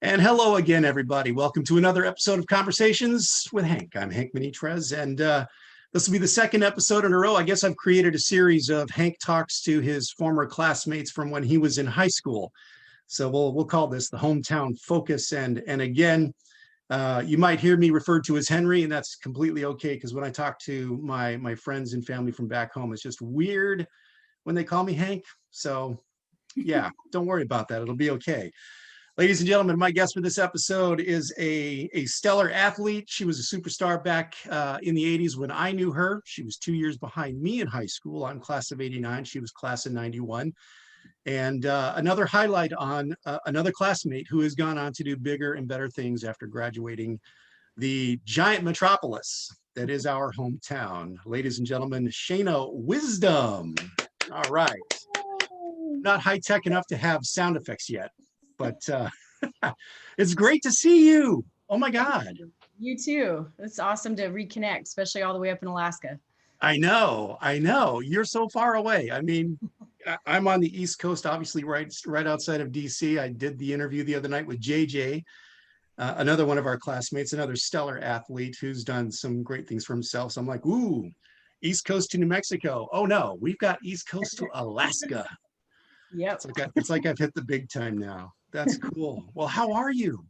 And hello again, everybody. Welcome to another episode of Conversations with Hank. I'm Hank Minitrez, and this will be the second episode in a row. I guess I've created a series of Hank talks to his former classmates from when he was in high school. So we'll call this the hometown focus. And again, you might hear me referred to as Henry, and that's completely okay because when I talk to my friends and family from back home, it's just weird when they call me Hank. So yeah, don't worry about that. It'll be okay. Ladies and gentlemen, my guest for this episode is a stellar athlete. She was a superstar back in the 80s when I knew her. She was 2 years behind me in high school. I'm class of 89. She was class of 91. And another highlight on another classmate who has gone on to do bigger and better things after graduating the giant metropolis that is our hometown. Ladies and gentlemen, Sheyna Wisdom. All right. Not high tech enough to have sound effects yet, but it's great to see you. Oh my God. You too. It's awesome to reconnect, especially all the way up in Alaska. I know. You're so far away. I mean, I'm on the East Coast, obviously right outside of DC. I did the interview the other night with JJ, another one of our classmates, another stellar athlete who's done some great things for himself. So I'm like, ooh, East Coast to New Mexico. Oh no, we've got East Coast to Alaska. Yep. It's like I've hit the big time now. That's cool. Well, how are you?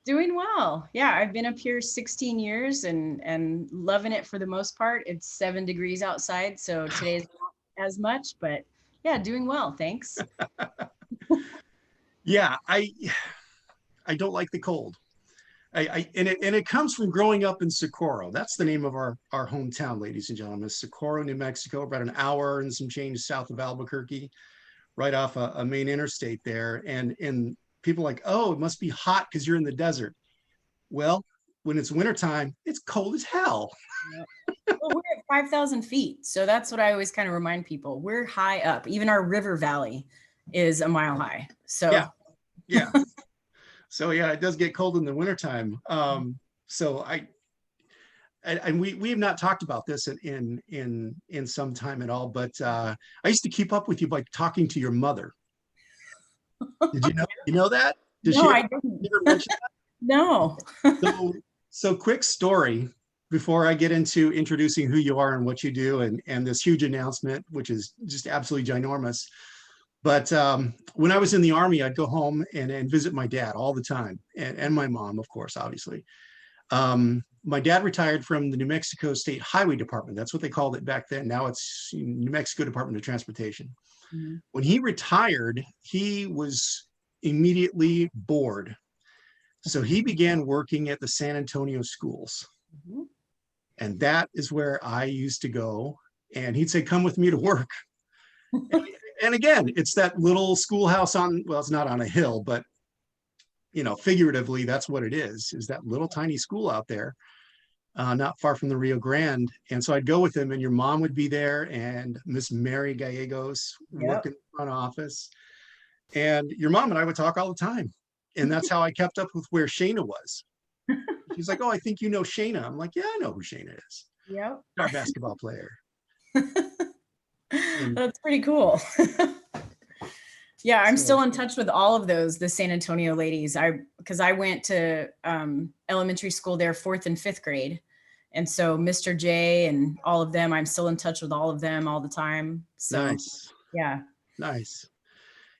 Doing well. Yeah, I've been up here 16 years and loving it for the most part. It's 7 degrees outside, so today's not as much, but yeah, doing well. Thanks. Yeah, I don't like the cold. And it comes from growing up in Socorro. That's the name of our hometown, ladies and gentlemen. Socorro, New Mexico, about an hour and some change south of Albuquerque, right off a main interstate there. And people are like, oh, it must be hot because you're in the desert. Well, when it's wintertime, it's cold as hell. Well, we're at 5,000 feet. So that's what I always kind of remind people. We're high up. Even our river valley is a mile high. So yeah. So yeah, it does get cold in the wintertime. So we have not talked about this in some time at all, but I used to keep up with you by talking to your mother. Did you know that? Did no, I didn't. Ever mention that? No. So quick story before I get into introducing who you are and what you do and this huge announcement, which is just absolutely ginormous. But when I was in the Army, I'd go home and visit my dad all the time, and my mom, of course, obviously. My dad retired from the New Mexico State Highway Department. That's what they called it back then. Now it's New Mexico Department of Transportation. Mm-hmm. When he retired, he was immediately bored. So he began working at the San Antonio schools. Mm-hmm. And that is where I used to go. And he'd say, come with me to work. And again, it's that little schoolhouse well, it's not on a hill, but figuratively, that's what it is that little tiny school out there, not far from the Rio Grande. And so I'd go with him, and your mom would be there, and Miss Mary Gallegos working in the front office. And your mom and I would talk all the time. And that's how I kept up with where Sheyna was. She's like, oh, I think you know Sheyna. I'm like, yeah, I know who Sheyna is. Yep. Our basketball player. That's pretty cool. Yeah, I'm still in touch with all of the San Antonio ladies. Because I went to elementary school there, 4th and 5th grade. And so Mr. J and all of them, I'm still in touch with all of them all the time. So nice. Yeah. Nice.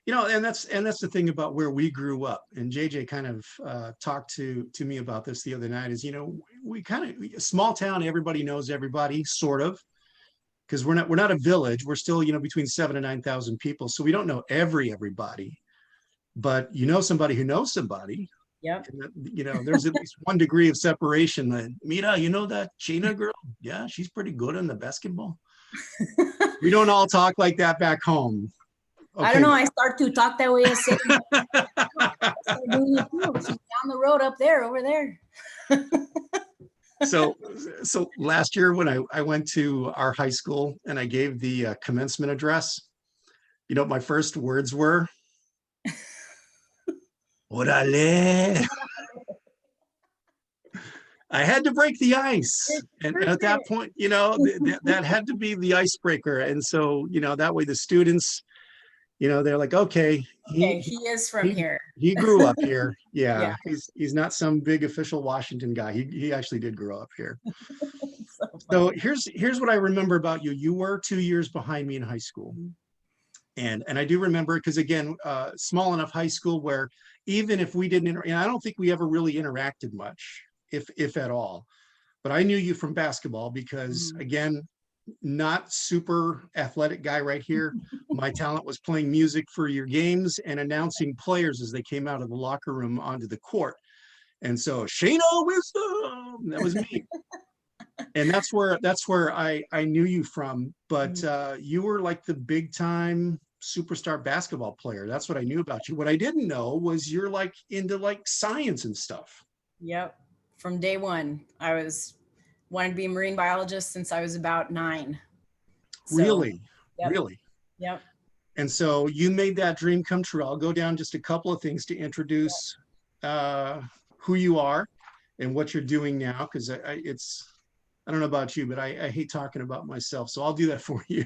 And that's the thing about where we grew up. And JJ kind of talked to me about this the other night is, we kind of small town, everybody knows everybody, sort of. Because we're not a village. We're still, between 7,000 and 9,000 people. So we don't know everybody, but somebody who knows somebody. Yep. And, there's at least one degree of separation. That Mira, that Sheyna girl? Yeah, she's pretty good in the basketball. We don't all talk like that back home. Okay. I don't know. I start to talk that way. She's down the road over there. So last year when I went to our high school and I gave the commencement address, what my first words were? Orale. I had to break the ice. And at that point, that had to be the icebreaker. And so, that way the students they're like, okay, Okay, he is from here. he grew up here. Yeah. Yeah, he's not some big official Washington guy. He actually did grow up here. So So funny. here's what I remember about you. You were 2 years behind me in high school. And I do remember, because again, small enough high school where even if we didn't, I don't think we ever really interacted much, if at all. But I knew you from basketball because, Mhm. again, not super athletic guy right here. My talent was playing music for your games and announcing players as they came out of the locker room onto the court. And so Sheyna Wisdom, that was me. And that's where I knew you from. But you were like the big time superstar basketball player. That's what I knew about you. What I didn't know was you're like into like science and stuff. Yep. From day one, I wanted to be a marine biologist since I was about 9. So, Really, yep, really. yep. And so you made that dream come true. I'll go down just a couple of things to introduce who you are and what you're doing now, because I don't know about you, but I hate talking about myself. So I'll do that for you.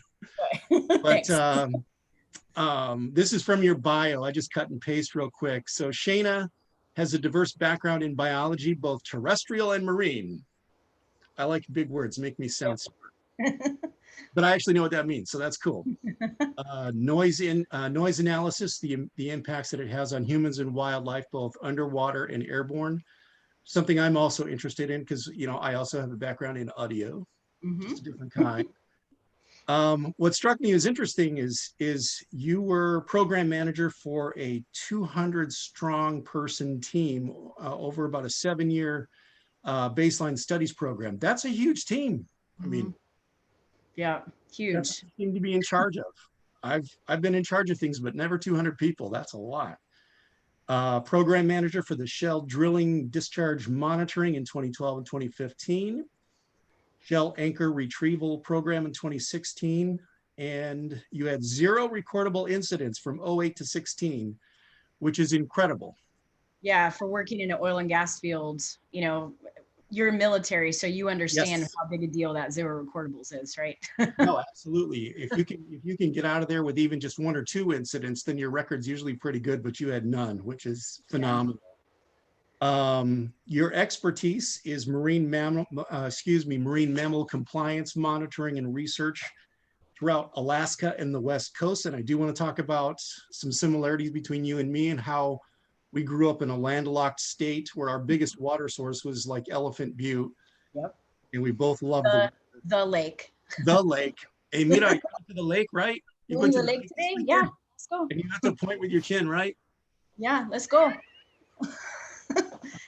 But Thanks. this is from your bio. I just cut and paste real quick. So Sheyna has a diverse background in biology, both terrestrial and marine. I like big words, make me sound smart. But I actually know what that means, so that's cool. Noise analysis, the impacts that it has on humans and wildlife, both underwater and airborne. Something I'm also interested in because I also have a background in audio, just a different kind. What struck me as interesting is you were program manager for a 200 strong person team over about a 7-year baseline studies program. That's a huge team. I mean, yeah, that's huge. a team to be in charge of. I've been in charge of things, but never 200 people. That's a lot. Program manager for the Shell Drilling Discharge Monitoring in 2012 and 2015. Shell Anchor Retrieval Program in 2016. And you had 0 recordable incidents from 08 to 16, which is incredible. Yeah, for working in an oil and gas field, you're military, so you understand Yes. how big a deal that 0 recordables is, right? No, absolutely. If you can get out of there with even just 1 or 2 incidents, then your record's usually pretty good, but you had none, which is phenomenal. Your expertise is marine mammal compliance monitoring and research throughout Alaska and the West Coast. And I do want to talk about some similarities between you and me and how we grew up in a landlocked state where our biggest water source was like Elephant Butte. Yep. And we both loved The lake. the lake. Hey, Mira, you went to the lake, right? You Going went to to the the lake lake this today? Yeah, weekend? let's go. And you have to point with your chin, right? Yeah, let's go.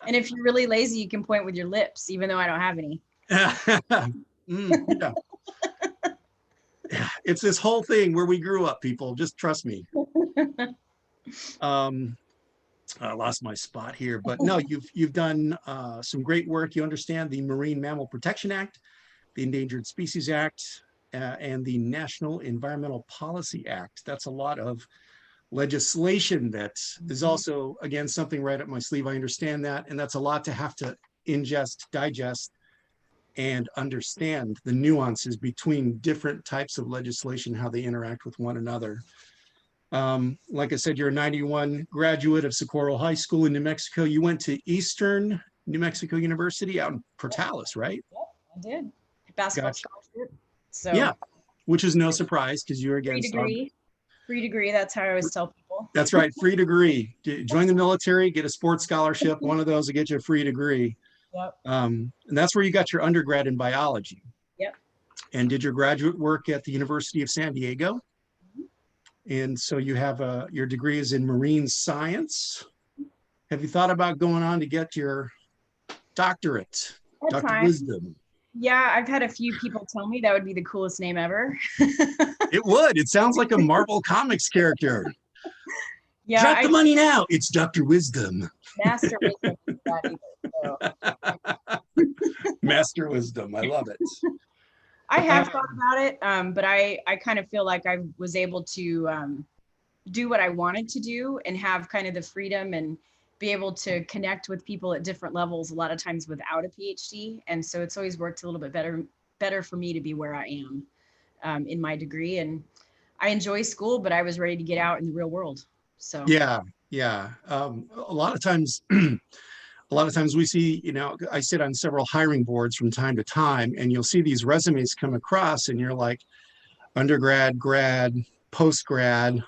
And if you're really lazy, you can point with your lips, even though I don't have any. Yeah. It's this whole thing where we grew up, people. Just trust me. I lost my spot here, but no, you've done some great work. You understand the Marine Mammal Protection Act, the Endangered Species Act, and the National Environmental Policy Act. That's a lot of legislation that is also, again, something right up my sleeve. I understand that, and that's a lot to have to ingest, digest, and understand the nuances between different types of legislation, how they interact with one another. Like I said, you're a 91 graduate of Socorro High School in New Mexico. You went to Eastern New Mexico University out in Portales, right? Yep, I did. Basketball Gotcha. scholarship. So Yeah, which is no surprise because you're free against. degree. Free degree. That's how I always tell people. That's right, free degree. Join the military, get a sports scholarship. One of those will get you a free degree. Yep. And that's where you got your undergrad in biology. Yep. And did your graduate work at the University of San Diego. And so you have your degree is in marine science. Have you thought about going on to get your doctorate, Dr. Wisdom? Yeah, I've had a few people tell me that would be the coolest name ever. It would. It sounds like a Marvel Comics character. Yeah, Drop the money now. It's Dr. Wisdom. Master Wisdom. So. Master Wisdom. I love it. I have thought about it, but I kind of feel like I was able to do what I wanted to do and have kind of the freedom and be able to connect with people at different levels, a lot of times without a PhD. And so it's always worked a little bit better for me to be where I am in my degree. And I enjoy school, but I was ready to get out in the real world. So Yeah, yeah. A lot of times, a lot of times we see, I sit on several hiring boards from time to time, and you'll see these resumes come across, and you're like, undergrad, grad, post grad,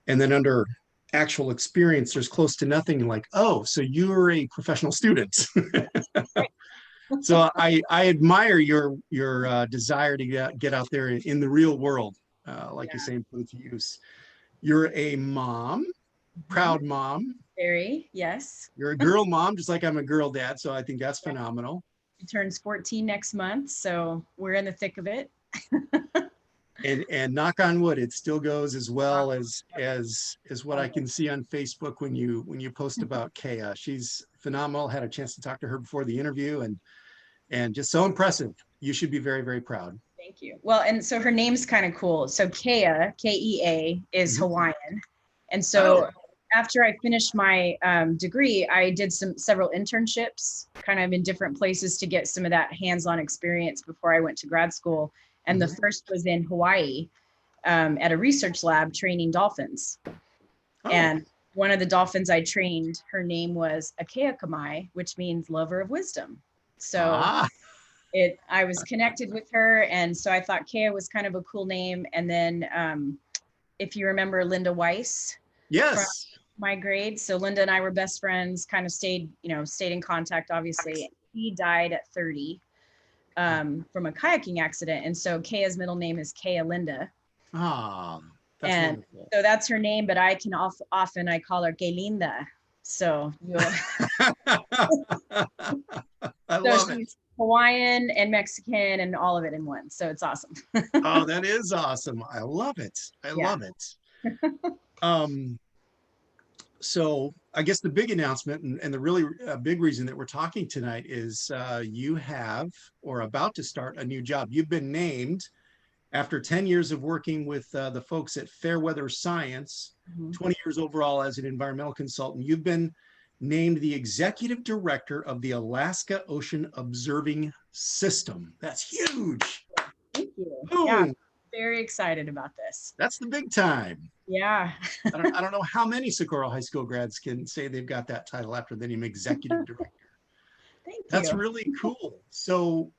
and then under actual experience, there's close to nothing. Like, oh, so you're a professional student. So I admire your desire to get out there in the real world, like you're yeah. saying, put it to use. You're a mom, Mhm. proud mom. Very, yes. You're a girl mom, just like I'm a girl dad. So I think that's phenomenal. She turns 14 next month, so we're in the thick of it. And knock on wood, it still goes as well as what I can see on Facebook when you post about Kea. She's phenomenal. Had a chance to talk to her before the interview, and just so impressive. You should be very, very proud. Thank you. Well, and so her name's kind of cool. So Kea, Kea, is Mhm. Hawaiian. And Oh, so after I finished my degree, I did several internships kind of in different places to get some of that hands-on experience before I went to grad school. And the mhm. first was in Hawaii at a research lab training dolphins. Oh, And one of the dolphins I trained, her name was Akea Kamai, which means lover of wisdom. So ah, I was connected with her, and so I thought Kea was kind of a cool name. And then if you remember Linda Weiss from yes. my grade, so Linda and I were best friends, kind of stayed in contact, obviously. He died at 30 from a kayaking accident, and so Kea's middle name is Kea Linda. Ah, that's And wonderful. so that's her name, but I can often I call her Que Linda. So I so love it. she's Hawaiian and Mexican and all of it in one. So it's awesome. Oh, that is awesome. I love it. I Yeah. love it. Um, so I guess the big announcement and the really big reason that we're talking tonight is you have or about to start a new job. You've been named after 10 years of working with the folks at Fairweather Science, Mhm. 20 years overall as an environmental consultant. You've been named the executive director of the Alaska Ocean Observing System. That's huge. Thank you. Yeah, Boom. very excited about this. That's the big time. Yeah. I don't know how many Socorro High School grads can say they've got that title after the name executive director. Thank That's you. really cool. So,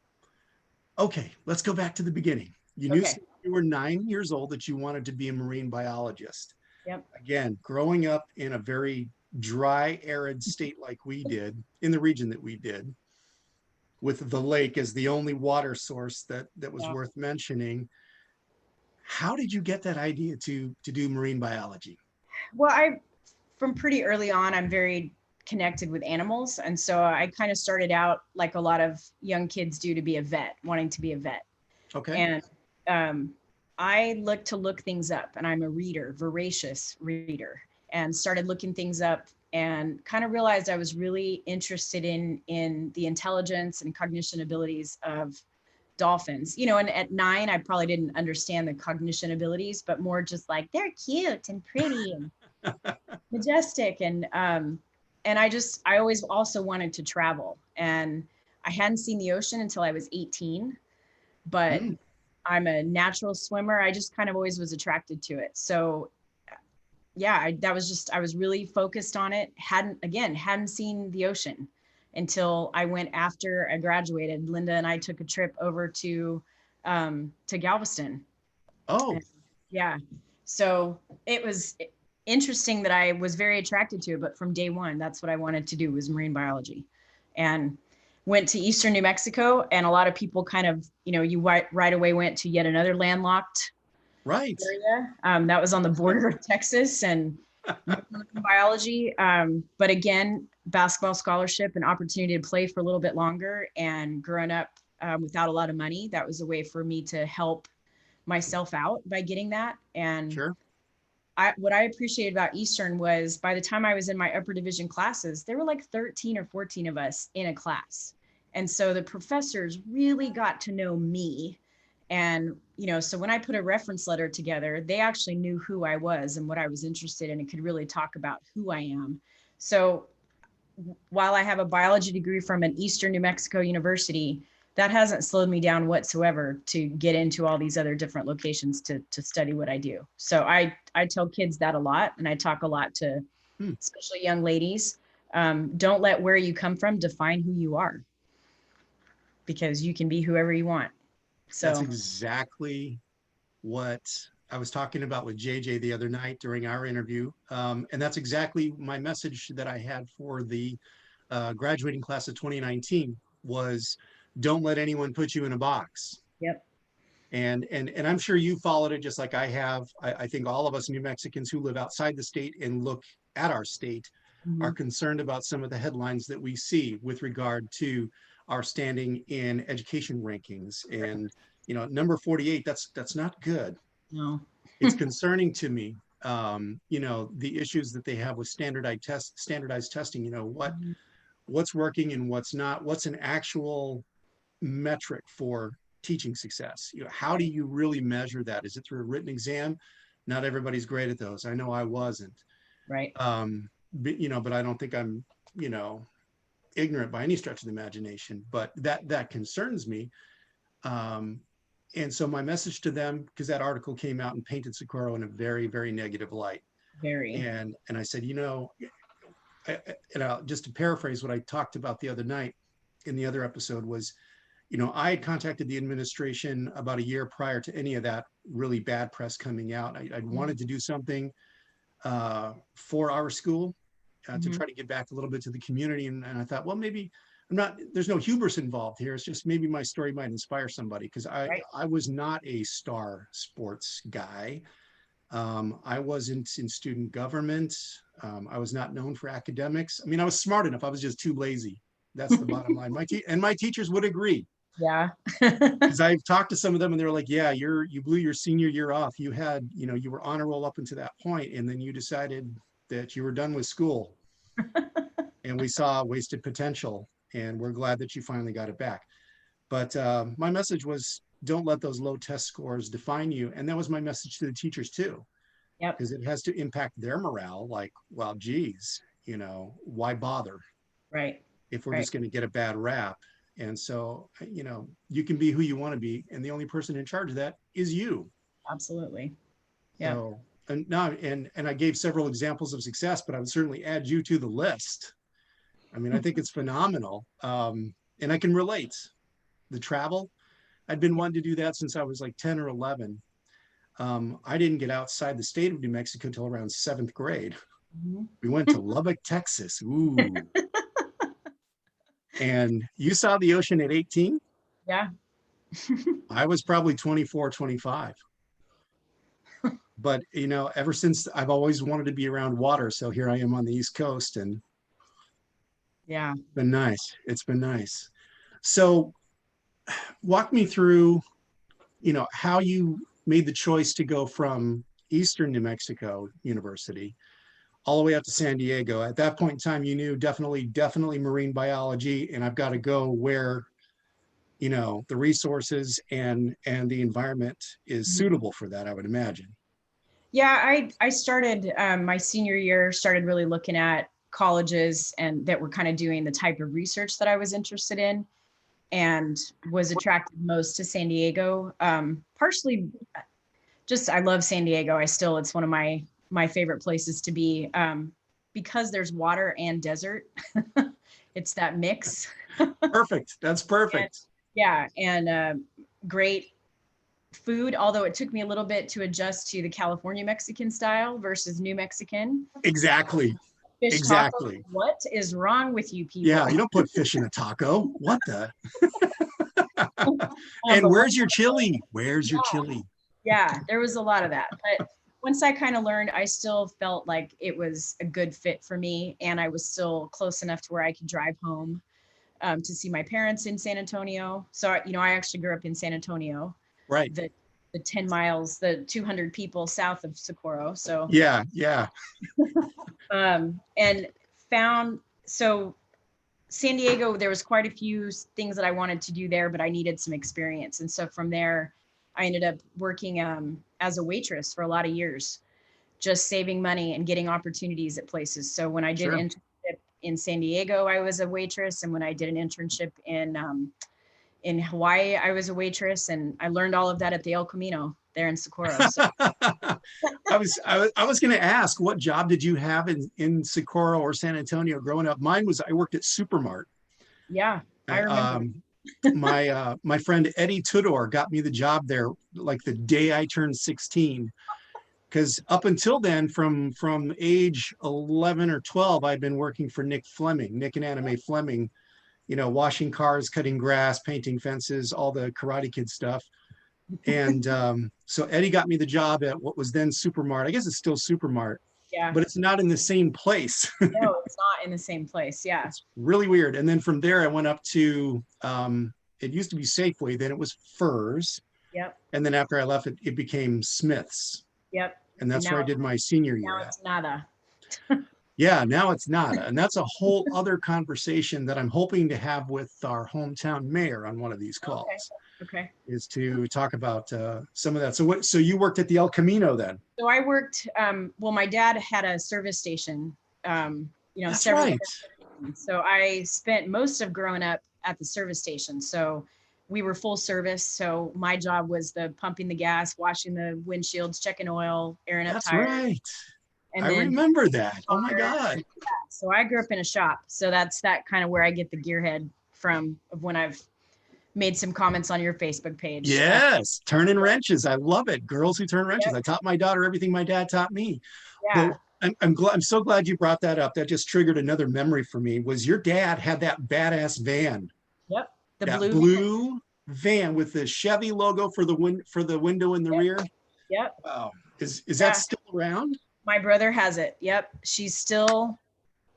okay, let's go back to the beginning. You knew Okay. since you were 9 years old that you wanted to be a marine biologist. Yep. Again, growing up in a very dry, arid state like we did, in the region that we did, with the lake as the only water source that was Yeah. worth mentioning. How did you get that idea to do marine biology? Well, from pretty early on, I'm very connected with animals. And so I kind of started out like a lot of young kids do to be a vet, wanting to be a vet. Okay. And I look things up, and I'm a reader, voracious reader, and started looking things up and kind of realized I was really interested in the intelligence and cognition abilities of dolphins. And at 9, I probably didn't understand the cognition abilities, but more just like they're cute and pretty and majestic. And I always also wanted to travel. And I hadn't seen the ocean until I was 18, but Mm, I'm a natural swimmer. I just kind of always was attracted to it. So yeah, I was really focused on it. Hadn't seen the ocean until I went after I graduated. Linda and I took a trip over to Galveston. oh, And yeah. So it was interesting that I was very attracted to it, but from day one, that's what I wanted to do was marine biology. And went to Eastern New Mexico, and a lot of people kind of, you right away went to yet another landlocked right. area. That was on the border of Texas and biology. But again, basketball scholarship and opportunity to play for a little bit longer, and growing up without a lot of money, that was a way for me to help myself out by getting that. And Sure. what I appreciated about Eastern was by the time I was in my upper division classes, there were like 13 or 14 of us in a class. And so the professors really got to know me. And, so when I put a reference letter together, they actually knew who I was and what I was interested in and could really talk about who I am. So while I have a biology degree from an Eastern New Mexico university, that hasn't slowed me down whatsoever to get into all these other different locations to study what I do. So I tell kids that a lot, and I talk a lot to especially young ladies. Don't let where you come from define who you are, because you can be whoever you want. So That's exactly what I was talking about with JJ the other night during our interview. And that's exactly my message that I had for the graduating class of 2019 was, don't let anyone put you in a box. yep. And I'm sure you followed it just like I have. I think all of us New Mexicans who live outside the state and look at our state are concerned about some of the headlines that we see with regard to our standing in education rankings. And number 48, that's not good. No. It's concerning to me. The issues that they have with standardized testing. What's working and what's not. What's an actual metric for teaching success? How do you really measure that? Is it through a written exam? Not everybody's great at those. I know I wasn't. Right. But I don't think I'm, ignorant by any stretch of the imagination. But that concerns me. And so my message to them, because that article came out and painted Socorro in a very, very negative light. Very. And I said, just to paraphrase what I talked about the other night in the other episode was, I had contacted the administration about a year prior to any of that really bad press coming out. I'd wanted to do something for our school to try to get back a little bit to the community. And I thought, well, maybe there's no hubris involved here. It's just maybe my story might inspire somebody, because I was not a star sports guy. I wasn't in student government. I was not known for academics. I mean, I was smart enough. I was just too lazy. That's the bottom line. My teachers would agree. Yeah. Because I've talked to some of them and they're like, yeah, you blew your senior year off. You had, you were honor roll up until that point, and then you decided that you were done with school. And we saw wasted potential, and we're glad that you finally got it back. But my message was, don't let those low test scores define you. And that was my message to the teachers too. Yep. Because it has to impact their morale. Like, well, geez, why bother? Right. If we're just going to get a bad rap. And so, you can be who you want to be, and the only person in charge of that is you. Absolutely. Yeah. So, and I gave several examples of success, but I would certainly add you to the list. I mean, I think it's phenomenal. And I can relate. The travel, I'd been wanting to do that since I was like 10 or 11. I didn't get outside the state of New Mexico until around 7th grade. We went to Lubbock, Texas. Ooh. And you saw the ocean at 18? Yeah. I was probably 24, 25. But, ever since, I've always wanted to be around water. So here I am on the East Coast, and yeah, it's been nice. It's been nice. So walk me through, how you made the choice to go from Eastern New Mexico University all the way up to San Diego. At that point in time, you knew definitely marine biology, and I've got to go where, the resources and the environment is suitable for that, I would imagine. Yeah, I started my senior year, started really looking at colleges and that were kind of doing the type of research that I was interested in, and was attracted most to San Diego. Partially just, I love San Diego. It's one of my favorite places to be, because there's water and desert. It's that mix. Perfect. That's perfect. And great food, although it took me a little bit to adjust to the California Mexican style versus New Mexican. Exactly. Fish exactly. Taco. What is wrong with you people? Yeah, you don't put fish in a taco. What the? And where's your chili? Where's your chili? Yeah, there was a lot of that. But once I kind of learned, I still felt like it was a good fit for me. And I was still close enough to where I could drive home to see my parents in San Antonio. So, I actually grew up in San Antonio. Right. The 10 miles, the 200 people south of Socorro. So yeah. And so San Diego, there was quite a few things that I wanted to do there, but I needed some experience. And so from there, I ended up working as a waitress for a lot of years, just saving money and getting opportunities at places. So when I did an internship in San Diego, I was a waitress. And when I did an internship in Hawaii, I was a waitress, and I learned all of that at the El Camino there in Socorro. So. I was going to ask, what job did you have in Socorro or San Antonio growing up? Mine was, I worked at Supermart. Yeah, I remember. My friend Eddie Tudor got me the job there like the day I turned 16. Because up until then, from age 11 or 12, I'd been working for Nick and Anime Fleming, washing cars, cutting grass, painting fences, all the Karate Kid stuff. And so Eddie got me the job at what was then Supermart. I guess it's still Supermart, Yeah. but it's not in the same place. No, it's not in the same place. Yeah. It's really weird. And then from there, I went up to, it used to be Safeway, then it was Furs. Yep. And then after I left, it became Smith's. Yep. And that's where I did my senior year. Now it's nada. Yeah, now it's nada. And that's a whole other conversation that I'm hoping to have with our hometown mayor on one of these calls. Okay. Is to talk about some of that. So you worked at the El Camino then? So I worked, well, my dad had a service station, That's several. right. So I spent most of growing up at the service station. So we were full service. So my job was the pumping the gas, washing the windshields, checking oil, airing up That's tires. right. And I remember that. Oh my God. Yeah. So I grew up in a shop. So that's that kind of where I get the gearhead from, of when I've made some comments on your Facebook page. Yes, turning wrenches. I love it. Girls who turn wrenches. Yep. I taught my daughter everything my dad taught me. Yeah. But I'm so glad you brought that up. That just triggered another memory for me. Was your dad had that badass van? Yep. The blue van with the Chevy logo for the window in the rear. Yep. Wow. Is that still around? My brother has it. Yep. She's still,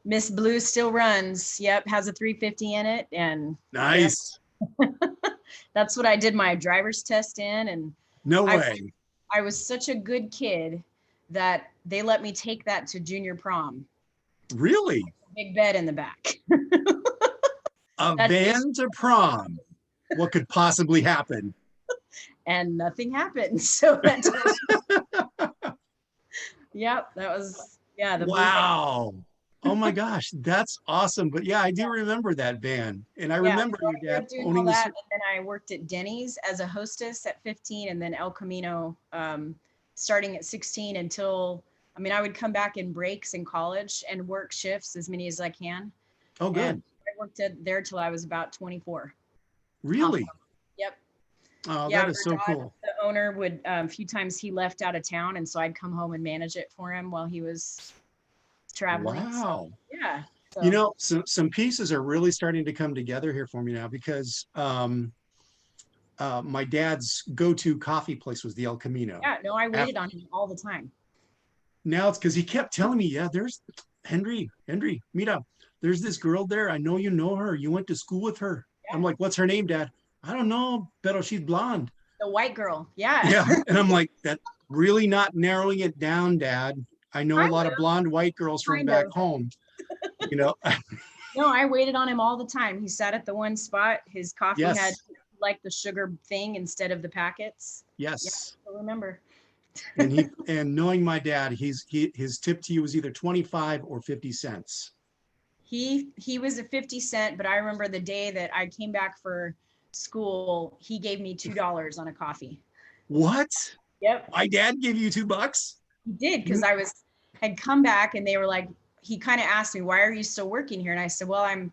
Miss Blue still runs. Yep. Has a 350 in it. And nice. That's what I did my driver's test in. And no way. I was such a good kid that they let me take that to junior prom. Really? Big bed in the back. A van to prom. What could possibly happen? And nothing happened. So that yep, that was, the wow. Oh my gosh, that's awesome. But yeah, I do remember that van. And I remember your dad owning that. And then I worked at Denny's as a hostess at 15, and then El Camino starting at 16 until, I would come back in breaks in college and work shifts as many as I can. Oh, good. And I worked there till I was about 24. Really? Yep. Oh, that is so cool. The owner would, a few times he left out of town, and so I'd come home and manage it for him while he was traveling. Wow. So, yeah. So. Some pieces are really starting to come together here for me now, because my dad's go-to coffee place was the El Camino. Yeah, no, I waited on him all the time. Now it's because he kept telling me, there's Henry, mira, there's this girl there. I know you know her. You went to school with her. Yeah. I'm like, what's her name, Dad? I don't know, pero she's blonde. The white girl. Yeah. Yeah. And I'm like, that really not narrowing it down, Dad. I know a lot of blonde white girls from back home. No, I waited on him all the time. He sat at the one spot. His coffee had like the sugar thing instead of the packets. Yes. Yeah, I remember. and knowing my dad, his tip to you was either 25 or 50 cents. He was a 50 cent, but I remember the day that I came back for school, he gave me $2 on a coffee. What? Yep. My dad gave you $2? He did, because I had come back and they were like, he kind of asked me, why are you still working here? And I said, well, I'm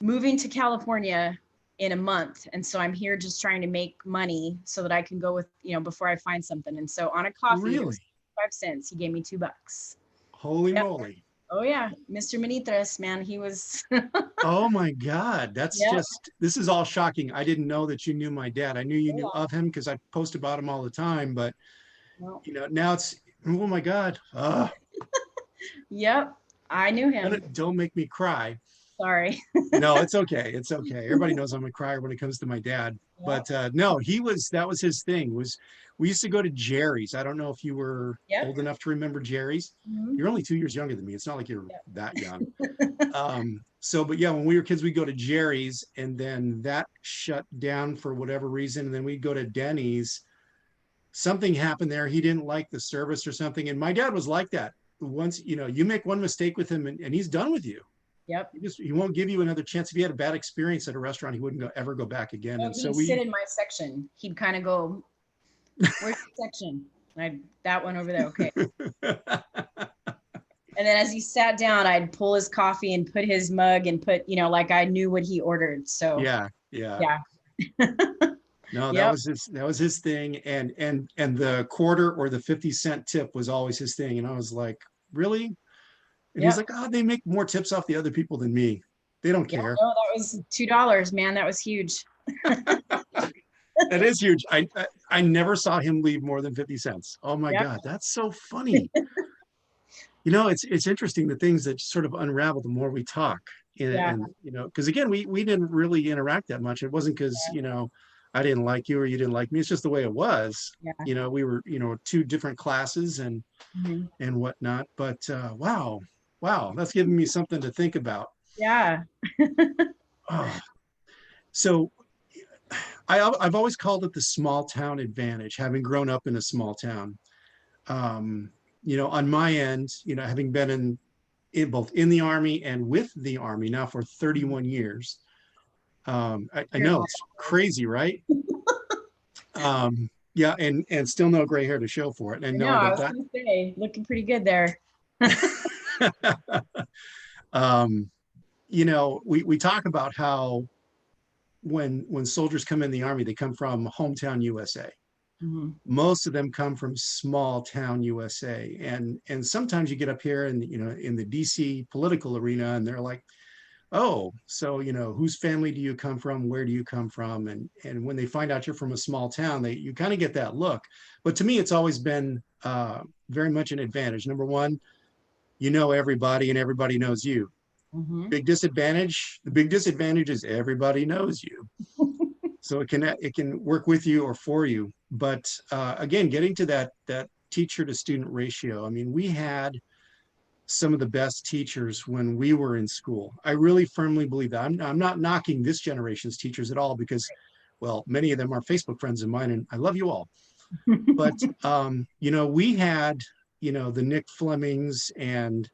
moving to California in a month. And so I'm here just trying to make money so that I can go with, before I find something. And so on a coffee, really? 5 cents, he gave me $2. Holy moly. Oh yeah. Mr. Manitres, man, he was. Oh my God. That's this is all shocking. I didn't know that you knew my dad. I knew you knew of him because I post about him all the time, but now it's, oh my God. Yep. I knew him. Don't make me cry. Sorry. No, it's okay. It's okay. Everybody knows I'm a crier when it comes to my dad. But no, that was his thing. We used to go to Jerry's. I don't know if you were old enough to remember Jerry's. Mm-hmm. You're only 2 years younger than me. It's not like you're that young. But yeah, when we were kids, we'd go to Jerry's, and then that shut down for whatever reason. And then we'd go to Denny's. Something happened there. He didn't like the service or something. And my dad was like that. Once, you make one mistake with him and he's done with you. Yep. He won't give you another chance. If he had a bad experience at a restaurant, he wouldn't ever go back again. No, And so he'd sit in my section. He'd kind of go, "Where's the section?" That one over there. Okay. And then as he sat down, I'd pull his coffee and put his mug and put, like I knew what he ordered. So yeah. No, Yep. that was his thing. And the quarter or the 50-cent tip was always his thing. And I was like, really? And he's like, oh, they make more tips off the other people than me. They don't care. No, that was $2, man. That was huge. That is huge. I never saw him leave more than 50 cents. Oh my God, that's so funny. It's interesting, the things that sort of unravel the more we talk. And because again, we didn't really interact that much. It wasn't because, I didn't like you or you didn't like me. It's just the way it was. Yeah. We were, two different classes and whatnot. But wow, that's giving me something to think about. Yeah. Oh. So I've always called it the small town advantage, having grown up in a small town. On my end, having been in both in the Army and with the Army now for 31 years. I know it's crazy, right? Yeah, and still no gray hair to show for it. And no, I was gonna say, looking pretty good there. We talk about how when soldiers come in the Army, they come from hometown USA. Mm-hmm. Most of them come from small town USA. And sometimes you get up here and, in the DC political arena, and they're like, oh, so, whose family do you come from? Where do you come from? And when they find out you're from a small town, you kind of get that look. But to me, it's always been very much an advantage. Number one, everybody and everybody knows you. Mm-hmm. The big disadvantage is everybody knows you. So it can work with you or for you. But again, getting to that teacher to student ratio, I mean, we had some of the best teachers when we were in school. I really firmly believe that. I'm not knocking this generation's teachers at all because, well, many of them are Facebook friends of mine, and I love you all. But, we had, the Nick Flemings and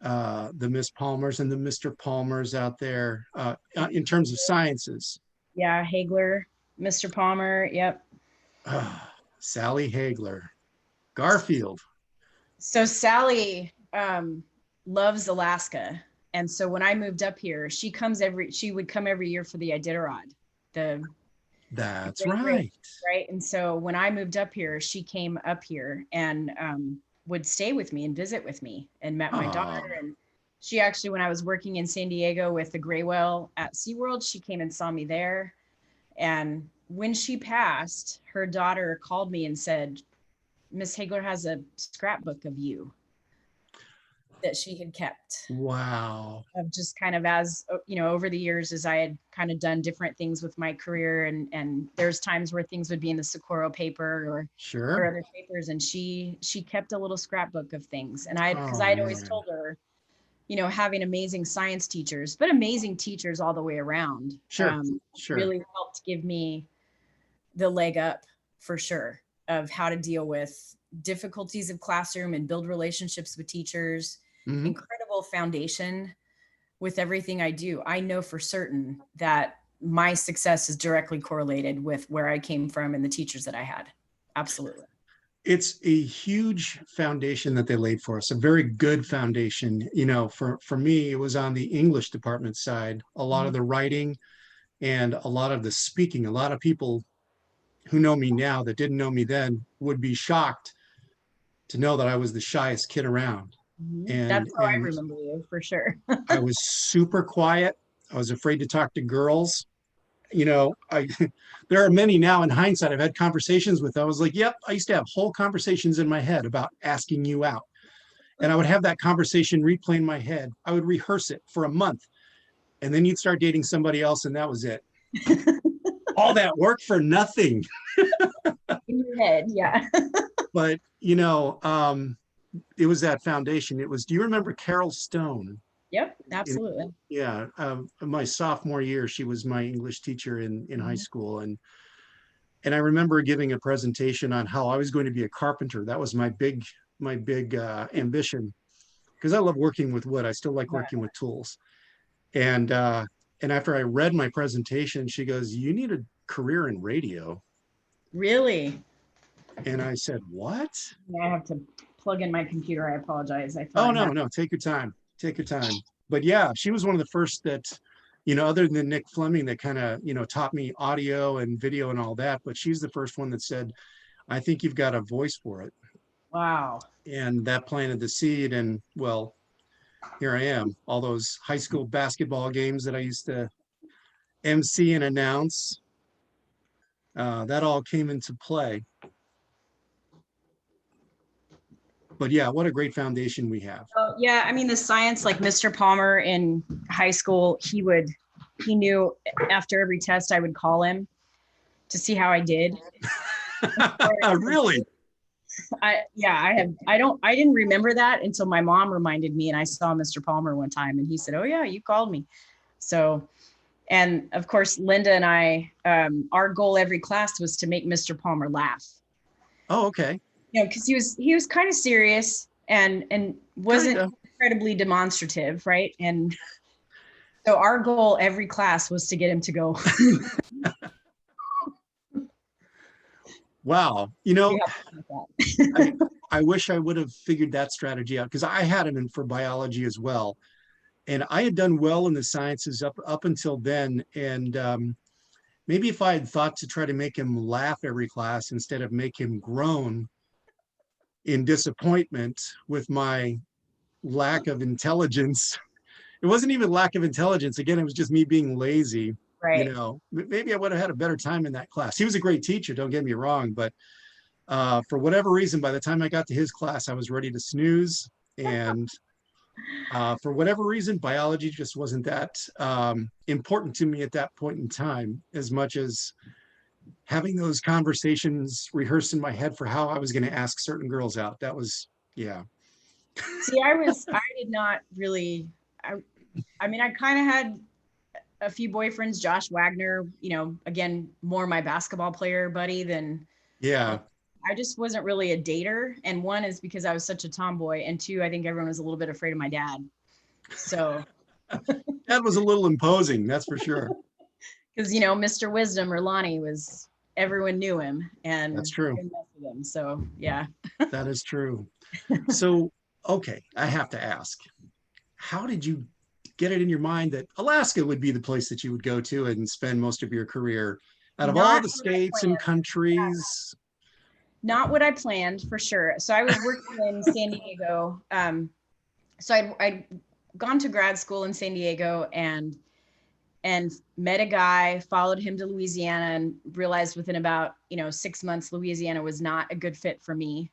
the Miss Palmers and the Mr. Palmers out there in terms of sciences. Yeah, Hagler, Mr. Palmer, yep. Sally Hagler, Garfield. So Sally loves Alaska. And so when I moved up here, she would come every year for the Iditarod. That's right. Right. And so when I moved up here, she came up here and would stay with me and visit with me and met my daughter. And she actually, when I was working in San Diego with the gray whale at SeaWorld, she came and saw me there. And when she passed, her daughter called me and said, Miss Hagler has a scrapbook of you that she had kept. Wow. Of just kind of as, over the years, as I had kind of done different things with my career. And there's times where things would be in the Socorro paper or other papers. And she kept a little scrapbook of things. And because I'd always told her, having amazing science teachers, but amazing teachers all the way around. Really helped give me the leg up for sure of how to deal with difficulties of classroom and build relationships with teachers. Mm-hmm. Incredible foundation with everything I do. I know for certain that my success is directly correlated with where I came from and the teachers that I had. Absolutely. It's a huge foundation that they laid for us, a very good foundation. For me, it was on the English department side, a lot of the writing and a lot of the speaking. A lot of people who know me now that didn't know me then would be shocked to know that I was the shyest kid around. And that's how I remember you, for sure. I was super quiet. I was afraid to talk to girls. There are many now in hindsight I've had conversations with. I was like, yep, I used to have whole conversations in my head about asking you out. And I would have that conversation replay in my head. I would rehearse it for a month. And then you'd start dating somebody else, and that was it. All that work for nothing. In your head, yeah. But, it was that foundation. Do you remember Carol Stone? Yep, absolutely. My sophomore year, she was my English teacher in high school. And I remember giving a presentation on how I was going to be a carpenter. That was my big ambition, because I love working with wood. I still like working with tools. And after I read my presentation, she goes, "You need a career in radio." Really? And I said, "What?" Yeah, I have to plug in my computer. I apologize. I thought Oh, I no, had. no, take your time. Take your time. But yeah, she was one of the first that, other than Nick Fleming, that kind of, taught me audio and video and all that. But she's the first one that said, "I think you've got a voice for it." Wow. And that planted the seed. And well, here I am. All those high school basketball games that I used to MC and announce, that all came into play. But yeah, what a great foundation we have. Oh, yeah, I mean the science, like Mr. Palmer in high school, he knew after every test I would call him to see how I did. Really? I didn't remember that until my mom reminded me, and I saw Mr. Palmer one time and he said, "Oh yeah, you called me." So, and of course, Linda and I, our goal every class was to make Mr. Palmer laugh. Oh, okay. Because he was kind of serious and wasn't Kinda. incredibly demonstrative, right? And so our goal every class was to get him to go. Wow. I wish I would have figured that strategy out, because I had him in for biology as well. And I had done well in the sciences up until then. And maybe if I had thought to try to make him laugh every class instead of make him groan in disappointment with my lack of intelligence. It wasn't even lack of intelligence. Again, it was just me being lazy. Right. Maybe I would have had a better time in that class. He was a great teacher, don't get me wrong, but for whatever reason, by the time I got to his class, I was ready to snooze. And for whatever reason, biology just wasn't that important to me at that point in time, as much as having those conversations rehearsed in my head for how I was going to ask certain girls out. That was, yeah. See, I did not really, I mean, I kind of had a few boyfriends, Josh Wagner, again, more my basketball player buddy than, Yeah. I just wasn't really a dater. And one is because I was such a tomboy. And two, I think everyone was a little bit afraid of my dad. So that was a little imposing, that's for sure. Because, Mr. Wisdom or Lonnie everyone knew him, and that's true. Him, so yeah. That is true. So, okay, I have to ask, how did you get it in your mind that Alaska would be the place that you would go to and spend most of your career out of all the states and countries? Not what I planned, for sure. So I was working in San Diego. So I'd gone to grad school in San Diego and met a guy, followed him to Louisiana, and realized within about 6 months Louisiana was not a good fit for me,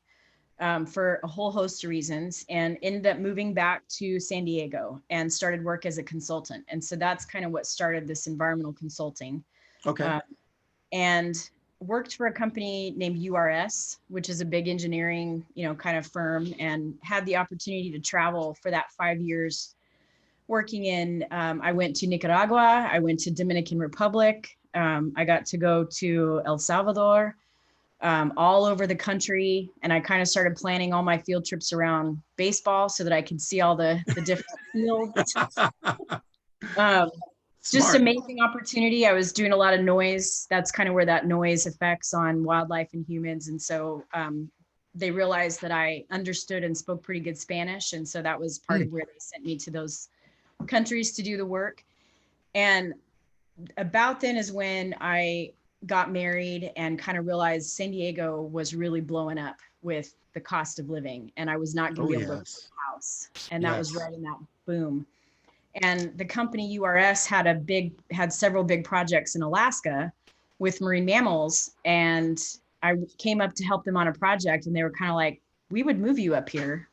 for a whole host of reasons, and ended up moving back to San Diego and started work as a consultant. And so that's kind of what started this environmental consulting. Okay. And worked for a company named URS, which is a big engineering kind of firm, and had the opportunity to travel for that 5 years working in, I went to Nicaragua, I went to Dominican Republic, I got to go to El Salvador, all over the country. And I kind of started planning all my field trips around baseball so that I could see all the different fields. Just amazing opportunity. I was doing a lot of noise. That's kind of where that noise affects on wildlife and humans. And so they realized that I understood and spoke pretty good Spanish. And so that was part of where they sent me to those countries to do the work. And about then is when I got married and kind of realized San Diego was really blowing up with the cost of living, and I was not going to be able to afford a house. And that was right in that boom. And the company URS had several big projects in Alaska with marine mammals. And I came up to help them on a project, and they were kind of like, "We would move you up here,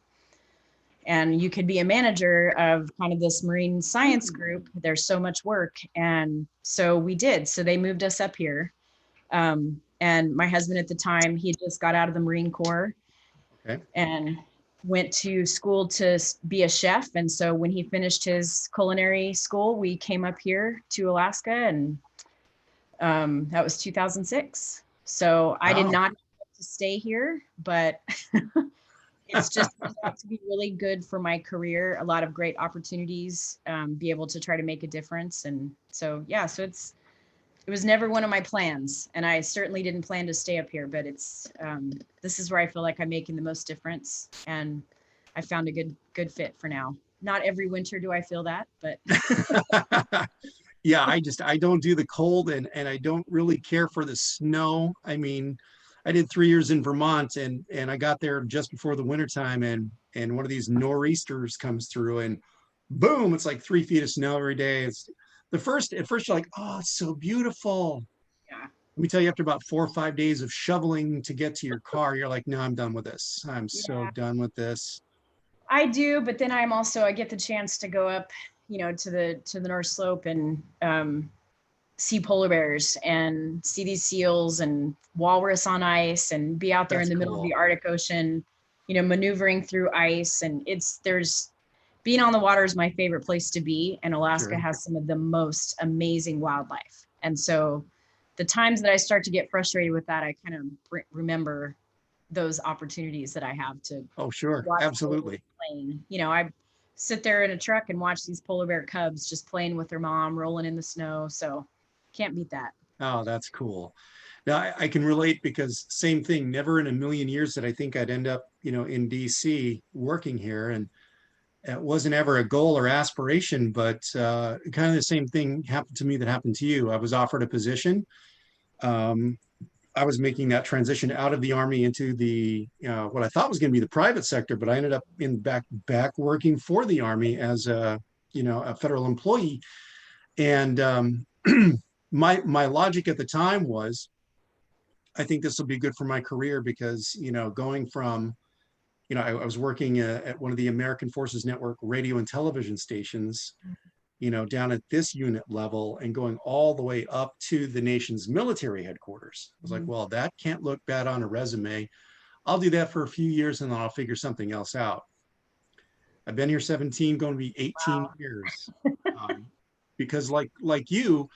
and you could be a manager of kind of this marine science group. There's so much work." And so we did. So they moved us up here. And my husband at the time, he just got out of the Marine Corps. Okay. And went to school to be a chef. And so when he finished his culinary school, we came up here to Alaska, and that was 2006. So I did not get to stay here, but it's just to be really good for my career, a lot of great opportunities, be able to try to make a difference. And so, yeah, so it was never one of my plans, and I certainly didn't plan to stay up here, but this is where I feel like I'm making the most difference, and I found a good fit for now. Not every winter do I feel that, but Yeah, I don't do the cold, and I don't really care for the snow. I mean, I did 3 years in Vermont, and I got there just before the wintertime, and one of these nor'easters comes through, and boom, it's like 3 feet of snow every day. It's at first you're like, oh, it's so beautiful. yeah. Let me tell you, after about 4 or 5 days of shoveling to get to your car, you're like, no, I'm done with this. I'm so Yeah, done with this. I do, but then I get the chance to go up, to the North Slope and see polar bears and see these seals and walrus on ice and be out there in That's the middle of cool. the Arctic Ocean, maneuvering through ice. And there's being on the water is my favorite place to be. And Alaska Sure. has some of the most amazing wildlife. And so the times that I start to get frustrated with that, I kind of remember those opportunities that I have to Oh, sure. watch polar bears Absolutely. playing. I sit there in a truck and watch these polar bear cubs just playing with their mom, rolling in the snow. So can't beat that. Oh, that's cool. Now I can relate because same thing, never in a million years that I think I'd end up, in DC working here. And it wasn't ever a goal or aspiration, but kind of the same thing happened to me that happened to you. I was offered a position. Um, I was making that transition out of the army into the what I thought was going to be the private sector, but I ended up in back working for the army as a federal employee. And my logic at the time was, I think this will be good for my career because going from I was working at one of the American Forces Network radio and television stations, down at this unit level and going all the way up to the nation's military headquarters. I was like, well, that can't look bad on a resume. I'll do that for a few years and then I'll figure something else out. I've been here 17, going to be 18 Wow. years. Because like you,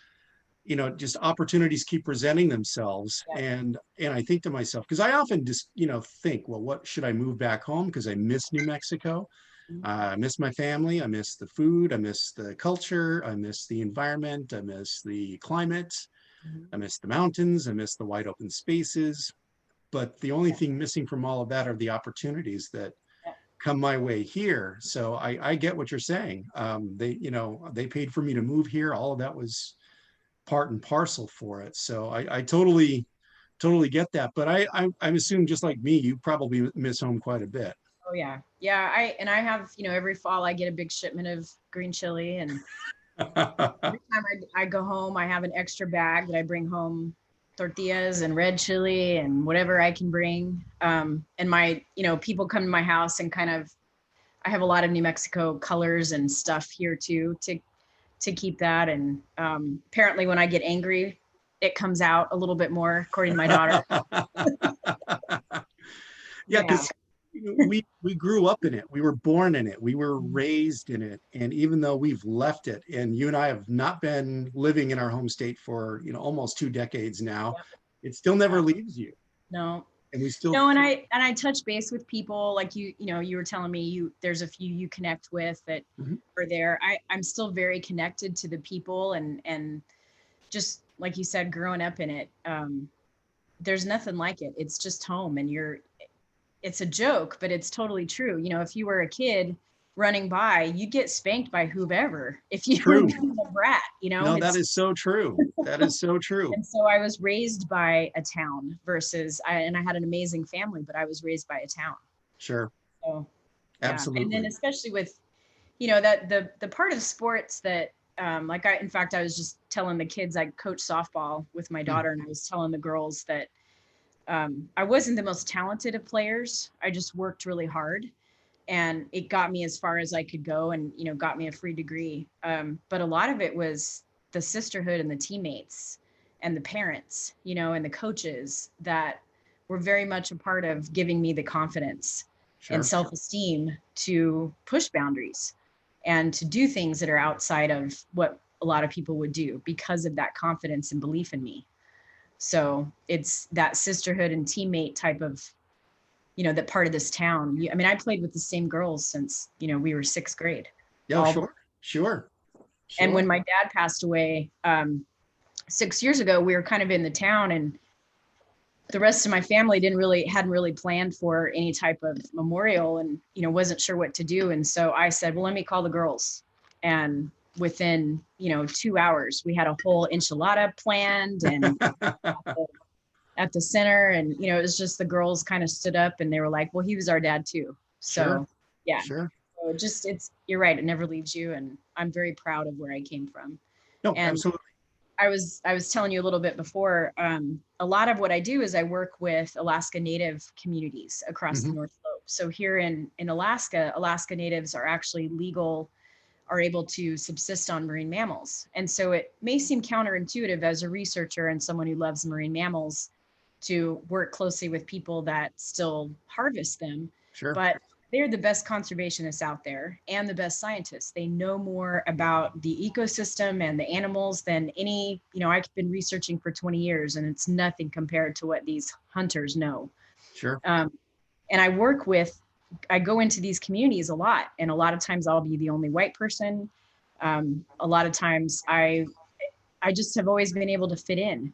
just opportunities keep presenting themselves. Yeah. And I think to myself, because I often just, think, well, what should I move back home? Because I miss New Mexico. I miss my family. I miss the food. I miss the culture. I miss the environment. I miss the climate. I miss the mountains. I miss the wide open spaces. But the only thing missing from all of that are the opportunities that Yeah. come my way here. So I get what you're saying. They paid for me to move here. All of that was part and parcel for it. So I totally get that. But I'm assuming just like me, you probably miss home quite a bit. Oh yeah. Yeah. I have, every fall I get a big shipment of green chili, and every time I go home, I have an extra bag that I bring home tortillas and red chili and whatever I can bring. And my, people come to my house and I have a lot of New Mexico colors and stuff here too, to keep that. And apparently when I get angry, it comes out a little bit more, according to my daughter. Yeah, Yeah. because we grew up in it. We were born in it. We were raised in it. And even though we've left it, and you and I have not been living in our home state for almost 2 decades now, Yep. it still never Yeah. leaves you. No. And we still No, and I touch base with people like you were telling me there's a few you connect with that Mhm. are there. I'm still very connected to the people, and just like you said, growing up in it, there's nothing like it. It's just home, and it's a joke, but it's totally true. If you were a kid running by, you'd get spanked by whoever if you were true. being a brat. No, that It's is so true. That is so true. And so I was raised by a town and I had an amazing family, but I was raised by a town. Sure. So yeah. And then Absolutely. especially with, that the part of sports that, in fact, I was just telling the kids, I coach softball with my daughter, and I was telling the girls that I wasn't the most talented of players. I just worked really hard, and it got me as far as I could go, and, got me a free degree. But a lot of it was the sisterhood and the teammates and the parents, and the coaches that were very much a part of giving me the confidence and Sure. self-esteem to push boundaries and to do things that are outside of what a lot of people would do because of that confidence and belief in me. So it's that sisterhood and teammate type of that part of this town. I mean, I played with the same girls since, we were sixth grade. Yeah, sure. And when my dad passed away 6 years ago, we were kind of in the town, and the rest of my family hadn't really planned for any type of memorial, and, wasn't sure what to do. And so I said, well, let me call the girls. And within, 2 hours, we had a whole enchilada planned and at the center. And, it was just the girls kind of stood up and they were like, well, he was our dad too. So Sure. yeah. Sure. So you're right. It never leaves you. And I'm very proud of where I came from. No, And absolutely. I was telling you a little bit before, a lot of what I do is I work with Alaska Native communities across the North Slope. So here in Alaska, Alaska Natives are actually are able to subsist on marine mammals. And so it may seem counterintuitive as a researcher and someone who loves marine mammals to work closely with people that still harvest them. Sure. But they're the best conservationists out there and the best scientists. They know more about the ecosystem and the animals than any, I've been researching for 20 years and it's nothing compared to what these hunters know. Sure. And I go into these communities a lot, and a lot of times I'll be the only white person. A lot of times I just have always been able to fit in.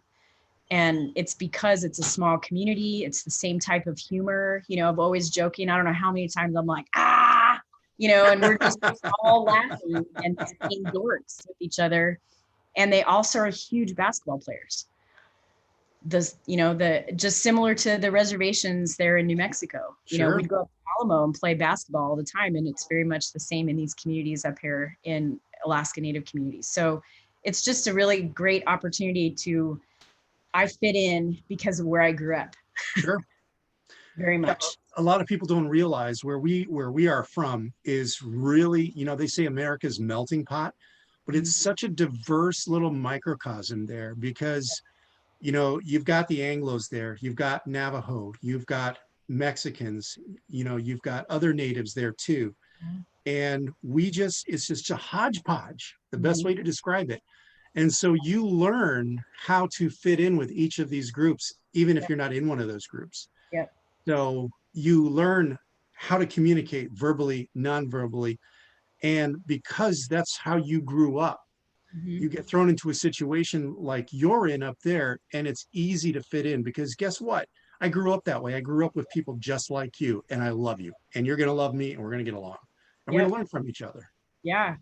And it's because it's a small community. It's the same type of humor. I'm always joking. I don't know how many times I'm like, and we're just all laughing and being dorks with each other. And they also are huge basketball players. Just similar to the reservations there in New Mexico. Sure. We'd go up to Alamo and play basketball all the time. And it's very much the same in these communities up here in Alaska Native communities. So it's just a really great opportunity I fit in because of where I grew up. Sure. Very much. A lot of people don't realize where we are from is really, they say America's melting pot, but it's such a diverse little microcosm there because, you've got the Anglos there, you've got Navajo, you've got Mexicans, you've got other natives there too. And it's just a hodgepodge, the best way to describe it. And so you learn how to fit in with each of these groups, even if you're not in one of those groups. Yep. So you learn how to communicate verbally, non-verbally. And because that's how you grew up, you get thrown into a situation like you're in up there, and it's easy to fit in because guess what? I grew up that way. I grew up with people just like you, and I love you, and you're going to love me, and we're going to get along. And we're going to learn from each other. Yeah.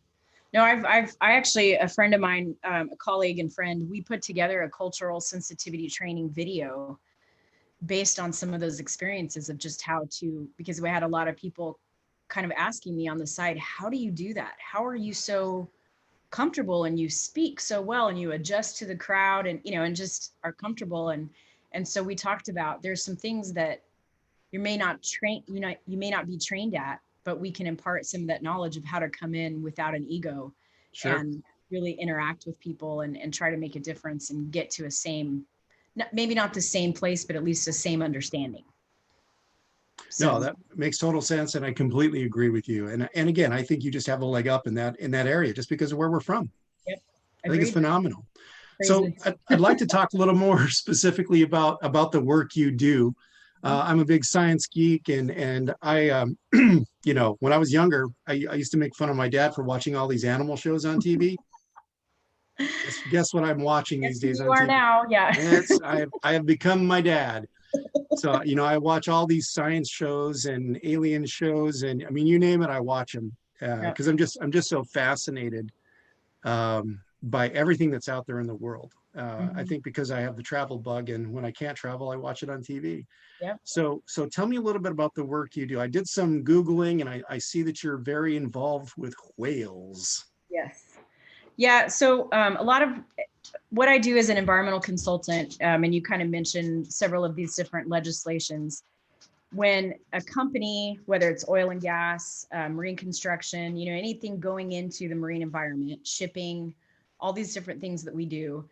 No, I actually, a friend of mine, a colleague and friend, we put together a cultural sensitivity training video based on some of those experiences of just because we had a lot of people kind of asking me on the side, how do you do that? How are you so comfortable and you speak so well and you adjust to the crowd and, and just are comfortable. And so we talked about, there's some things that you may not be trained at, but we can impart some of that knowledge of how to come in without an ego. Sure. And really interact with people and try to make a difference and get to maybe not the same place, but at least the same understanding. So, no, that makes total sense. And I completely agree with you. And again, I think you just have a leg up in that area just because of where we're from. Yep. I think it's phenomenal. Crazy. So I'd like to talk a little more specifically about the work you do. I'm a big science geek, and I, when I was younger, I used to make fun of my dad for watching all these animal shows on TV. Guess what I'm watching these days on TV? You are now, yeah. I have become my dad. So, I watch all these science shows and alien shows, and I mean, you name it, I watch them because I'm just so fascinated by everything that's out there in the world. I think because I have the travel bug, and when I can't travel, I watch it on TV. Yep. So tell me a little bit about the work you do. I did some Googling, and I see that you're very involved with whales. Yes. Yeah. So a lot of what I do as an environmental consultant, and you kind of mentioned several of these different legislations. When a company, whether it's oil and gas, marine construction, anything going into the marine environment, shipping, all these different things that we do,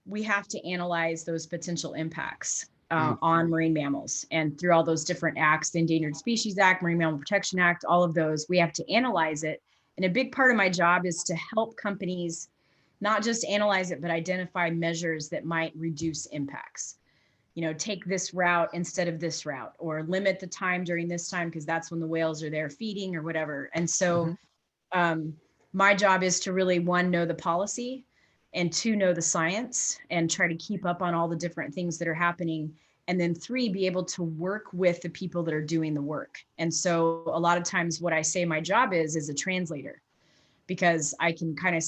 we have to analyze those potential impacts on marine mammals. And through all those different acts, the Endangered Species Act, Marine Mammal Protection Act, all of those, we have to analyze it. And a big part of my job is to help companies not just analyze it, but identify measures that might reduce impacts. take this route instead of this route, or limit the time during this time because that's when the whales are there feeding or whatever. And so my job is to really, one, know the policy, and two, know the science and try to keep up on all the different things that are happening. And then three, be able to work with the people that are doing the work. And so a lot of times what I say my job is a translator, because I can kind of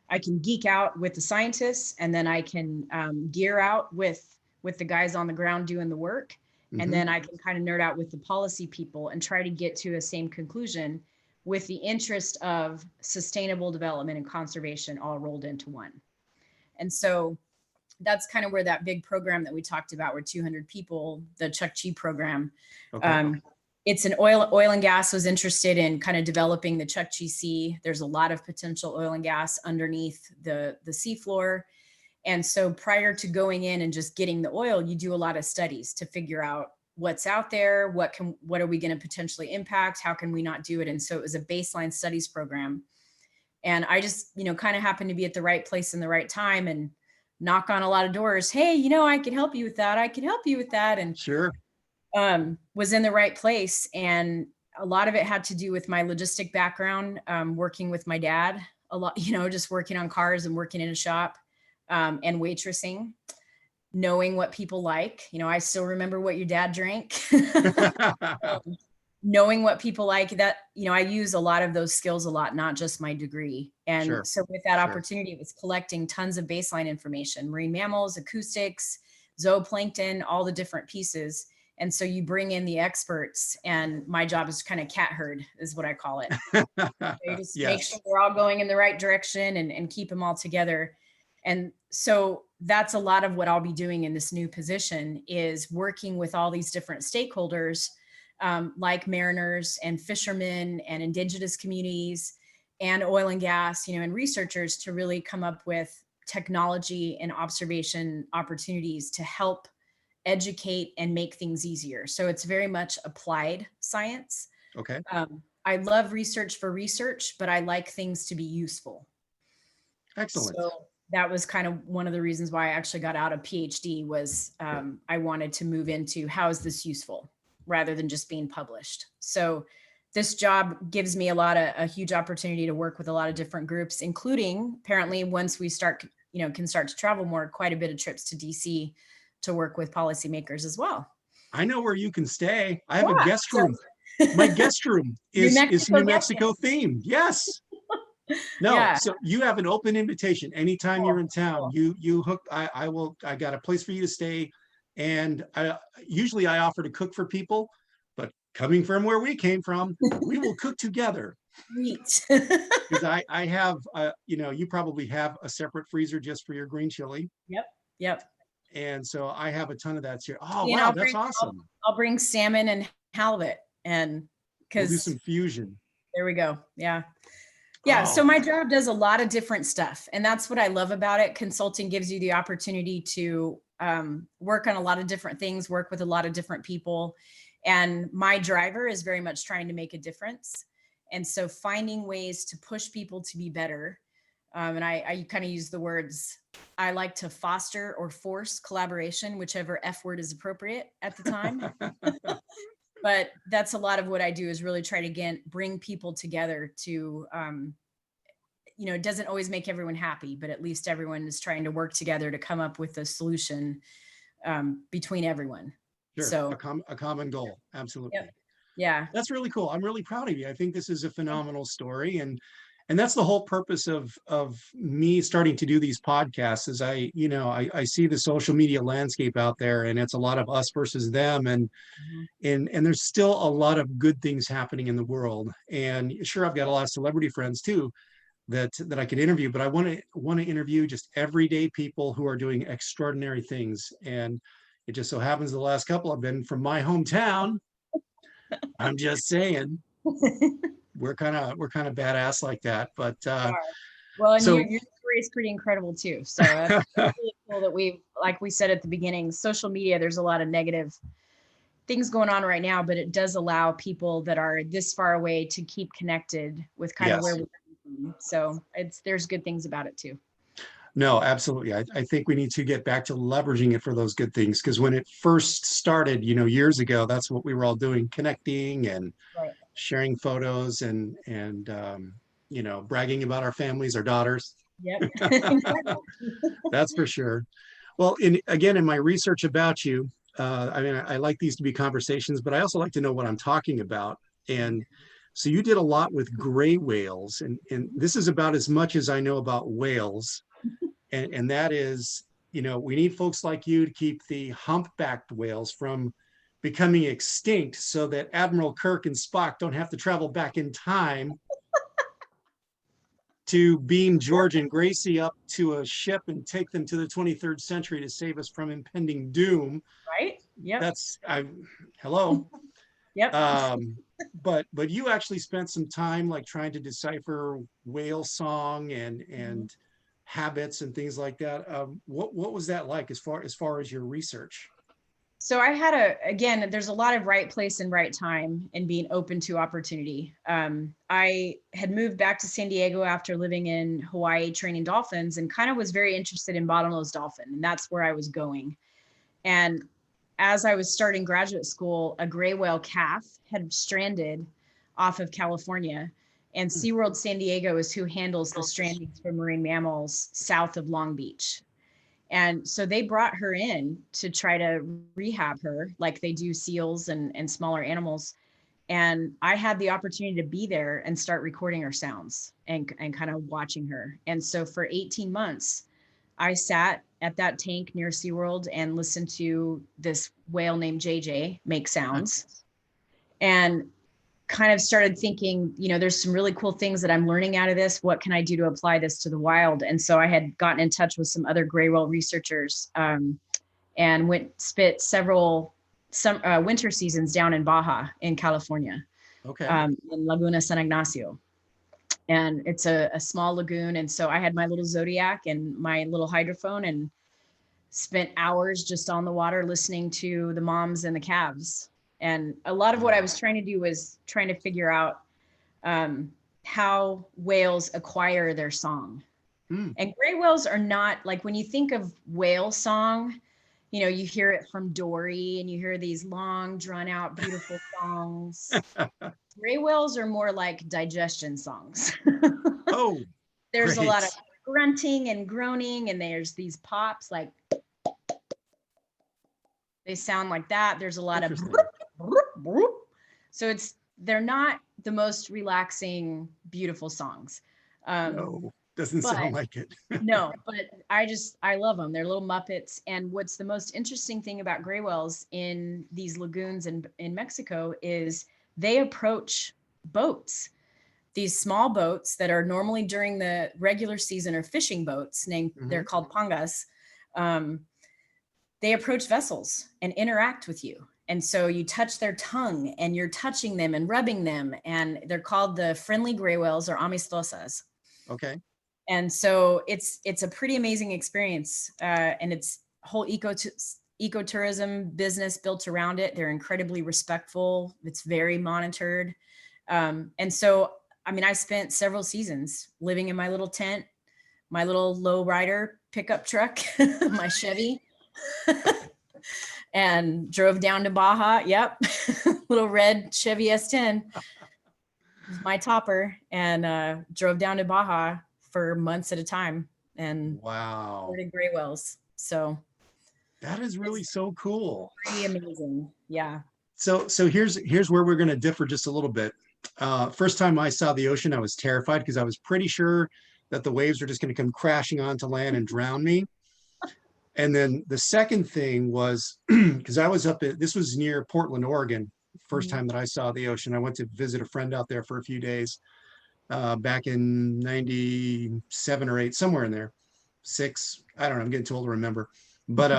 I can geek out with the scientists, and then I can gear out with the guys on the ground doing the work. And then I can kind of nerd out with the policy people and try to get to a same conclusion with the interest of sustainable development and conservation all rolled into one. And so that's kind of where that big program that we talked about, where 200 people, the Chukchi program, it's an oil and gas was interested in kind of developing the Chukchi Sea. There's a lot of potential oil and gas underneath the seafloor. And so prior to going in and just getting the oil, you do a lot of studies to figure out what's out there, what are we going to potentially impact, how can we not do it? And so it was a baseline studies program. And I just, kind of happened to be at the right place in the right time and knock on a lot of doors. Hey, I can help you with that. I can help you with that. And sure. Was in the right place. And a lot of it had to do with my logistic background, working with my dad a lot, just working on cars and working in a shop, and waitressing, knowing what people like. I still remember what your dad drank. Knowing what people like, that, I use a lot of those skills a lot, not just my degree. And so with that opportunity, it was collecting tons of baseline information, marine mammals, acoustics, zooplankton, all the different pieces. And so you bring in the experts, and my job is kind of cat herd, is what I call it. You just make sure we're all going in the right direction and keep them all together. And so that's a lot of what I'll be doing in this new position, is working with all these different stakeholders, like mariners and fishermen and indigenous communities and oil and gas, and researchers, to really come up with technology and observation opportunities to help educate and make things easier. So it's very much applied science. Okay. I love research for research, but I like things to be useful. Excellent. So that was kind of one of the reasons why I actually got out of PhD, was I wanted to move into how is this useful rather than just being published. So this job gives me a huge opportunity to work with a lot of different groups, including, apparently, once we start, can start to travel more, quite a bit of trips to DC to work with policymakers as well. I know where you can stay. I have a guest room. My guest room is New Mexico themed. Yes. No, so you have an open invitation. Anytime you're in town, you hook, I got a place for you to stay. And usually I offer to cook for people, but coming from where we came from, we will cook together. Sweet. Because I have, you probably have a separate freezer just for your green chili. Yep. And so I have a ton of that here. Oh, wow, that's awesome. I'll bring salmon and halibut, and we'll do some fusion. There we go. Yeah. So my job does a lot of different stuff, and that's what I love about it. Consulting gives you the opportunity to work on a lot of different things, work with a lot of different people. And my driver is very much trying to make a difference. And so finding ways to push people to be better. And I kind of use the words, I like to foster or force collaboration, whichever F word is appropriate at the time. But that's a lot of what I do, is really try to bring people together to, it doesn't always make everyone happy, but at least everyone is trying to work together to come up with a solution between everyone. Sure. So a common goal. Absolutely. Yep. Yeah. That's really cool. I'm really proud of you. I think this is a phenomenal story. And that's the whole purpose of me starting to do these podcasts, is I see the social media landscape out there, and it's a lot of us versus them. And there's still a lot of good things happening in the world. And sure, I've got a lot of celebrity friends too that I could interview, but I want to interview just everyday people who are doing extraordinary things. And it just so happens the last couple have been from my hometown. I'm just saying. We're kind of badass like that, but well, and your story is pretty incredible too. So it's really cool that like we said at the beginning, social media, there's a lot of negative things going on right now, but it does allow people that are this far away to keep connected with kind of where we're from. So there's good things about it too. No, absolutely. I think we need to get back to leveraging it for those good things because when it first started, years ago, that's what we were all doing, connecting and Right. sharing photos and bragging about our families, our daughters. Yep. Exactly. That's for sure. Well, in my research about you, I mean, I like these to be conversations, but I also like to know what I'm talking about. And so you did a lot with gray whales, and this is about as much as I know about whales. And that is, we need folks like you to keep the humpbacked whales from becoming extinct so that Admiral Kirk and Spock don't have to travel back in time to beam George and Gracie up to a ship and take them to the 23rd century to save us from impending doom. Right. Yep. Hello. Yep. But you actually spent some time like trying to decipher whale song and habits and things like that. What was that like as far as your research? So I had again, there's a lot of right place and right time and being open to opportunity. I had moved back to San Diego after living in Hawaii training dolphins and kind of was very interested in bottlenose dolphin. And that's where I was going. And as I was starting graduate school, a gray whale calf had stranded off of California. And SeaWorld San Diego is who handles the strandings for marine mammals south of Long Beach. And so they brought her in to try to rehab her like they do seals and smaller animals. And I had the opportunity to be there and start recording her sounds and kind of watching her. And so for 18 months, I sat at that tank near SeaWorld and listened to this whale named JJ make sounds and kind of started thinking, there's some really cool things that I'm learning out of this. What can I do to apply this to the wild? And so I had gotten in touch with some other gray whale researchers and spent several winter seasons down in Baja in California, Okay. in Laguna San Ignacio. And it's a small lagoon. And so I had my little Zodiac and my little hydrophone and spent hours just on the water listening to the moms and the calves. And a lot of what I was trying to do was trying to figure out how whales acquire their song. And gray whales are not like, when you think of whale song, you hear it from Dory and you hear these long, drawn out, beautiful songs. Gray whales are more like digestion songs. Oh, there's great. a lot of grunting and groaning, and there's these pops like they sound like that. There's a lot of so they're not the most relaxing, beautiful songs. No, doesn't sound like it. No, but I love them. They're little Muppets. And what's the most interesting thing about gray whales in these lagoons in Mexico is they approach boats. These small boats that are normally during the regular season are fishing boats they're called pangas. They approach vessels and interact with you. And so you touch their tongue and you're touching them and rubbing them. And they're called the friendly gray whales or amistosas. Okay. And so it's a pretty amazing experience. And it's whole ecotourism business built around it. They're incredibly respectful. It's very monitored. And so, I mean, I spent several seasons living in my little tent, my little low rider pickup truck, my Chevy, and drove down to Baja. Yep. Little red Chevy S10, my topper, and drove down to Baja for months at a time and recorded gray whales. So that is really so cool. Pretty amazing. Yeah. So here's where we're going to differ just a little bit. First time I saw the ocean, I was terrified because I was pretty sure that the waves were just going to come crashing onto land and drown me. And then the second thing was because I was this was near Portland, Oregon, first time that I saw the ocean. I went to visit a friend out there for a few days back in 97 or 8, somewhere in there. 6, I don't know, I'm getting too old to remember. But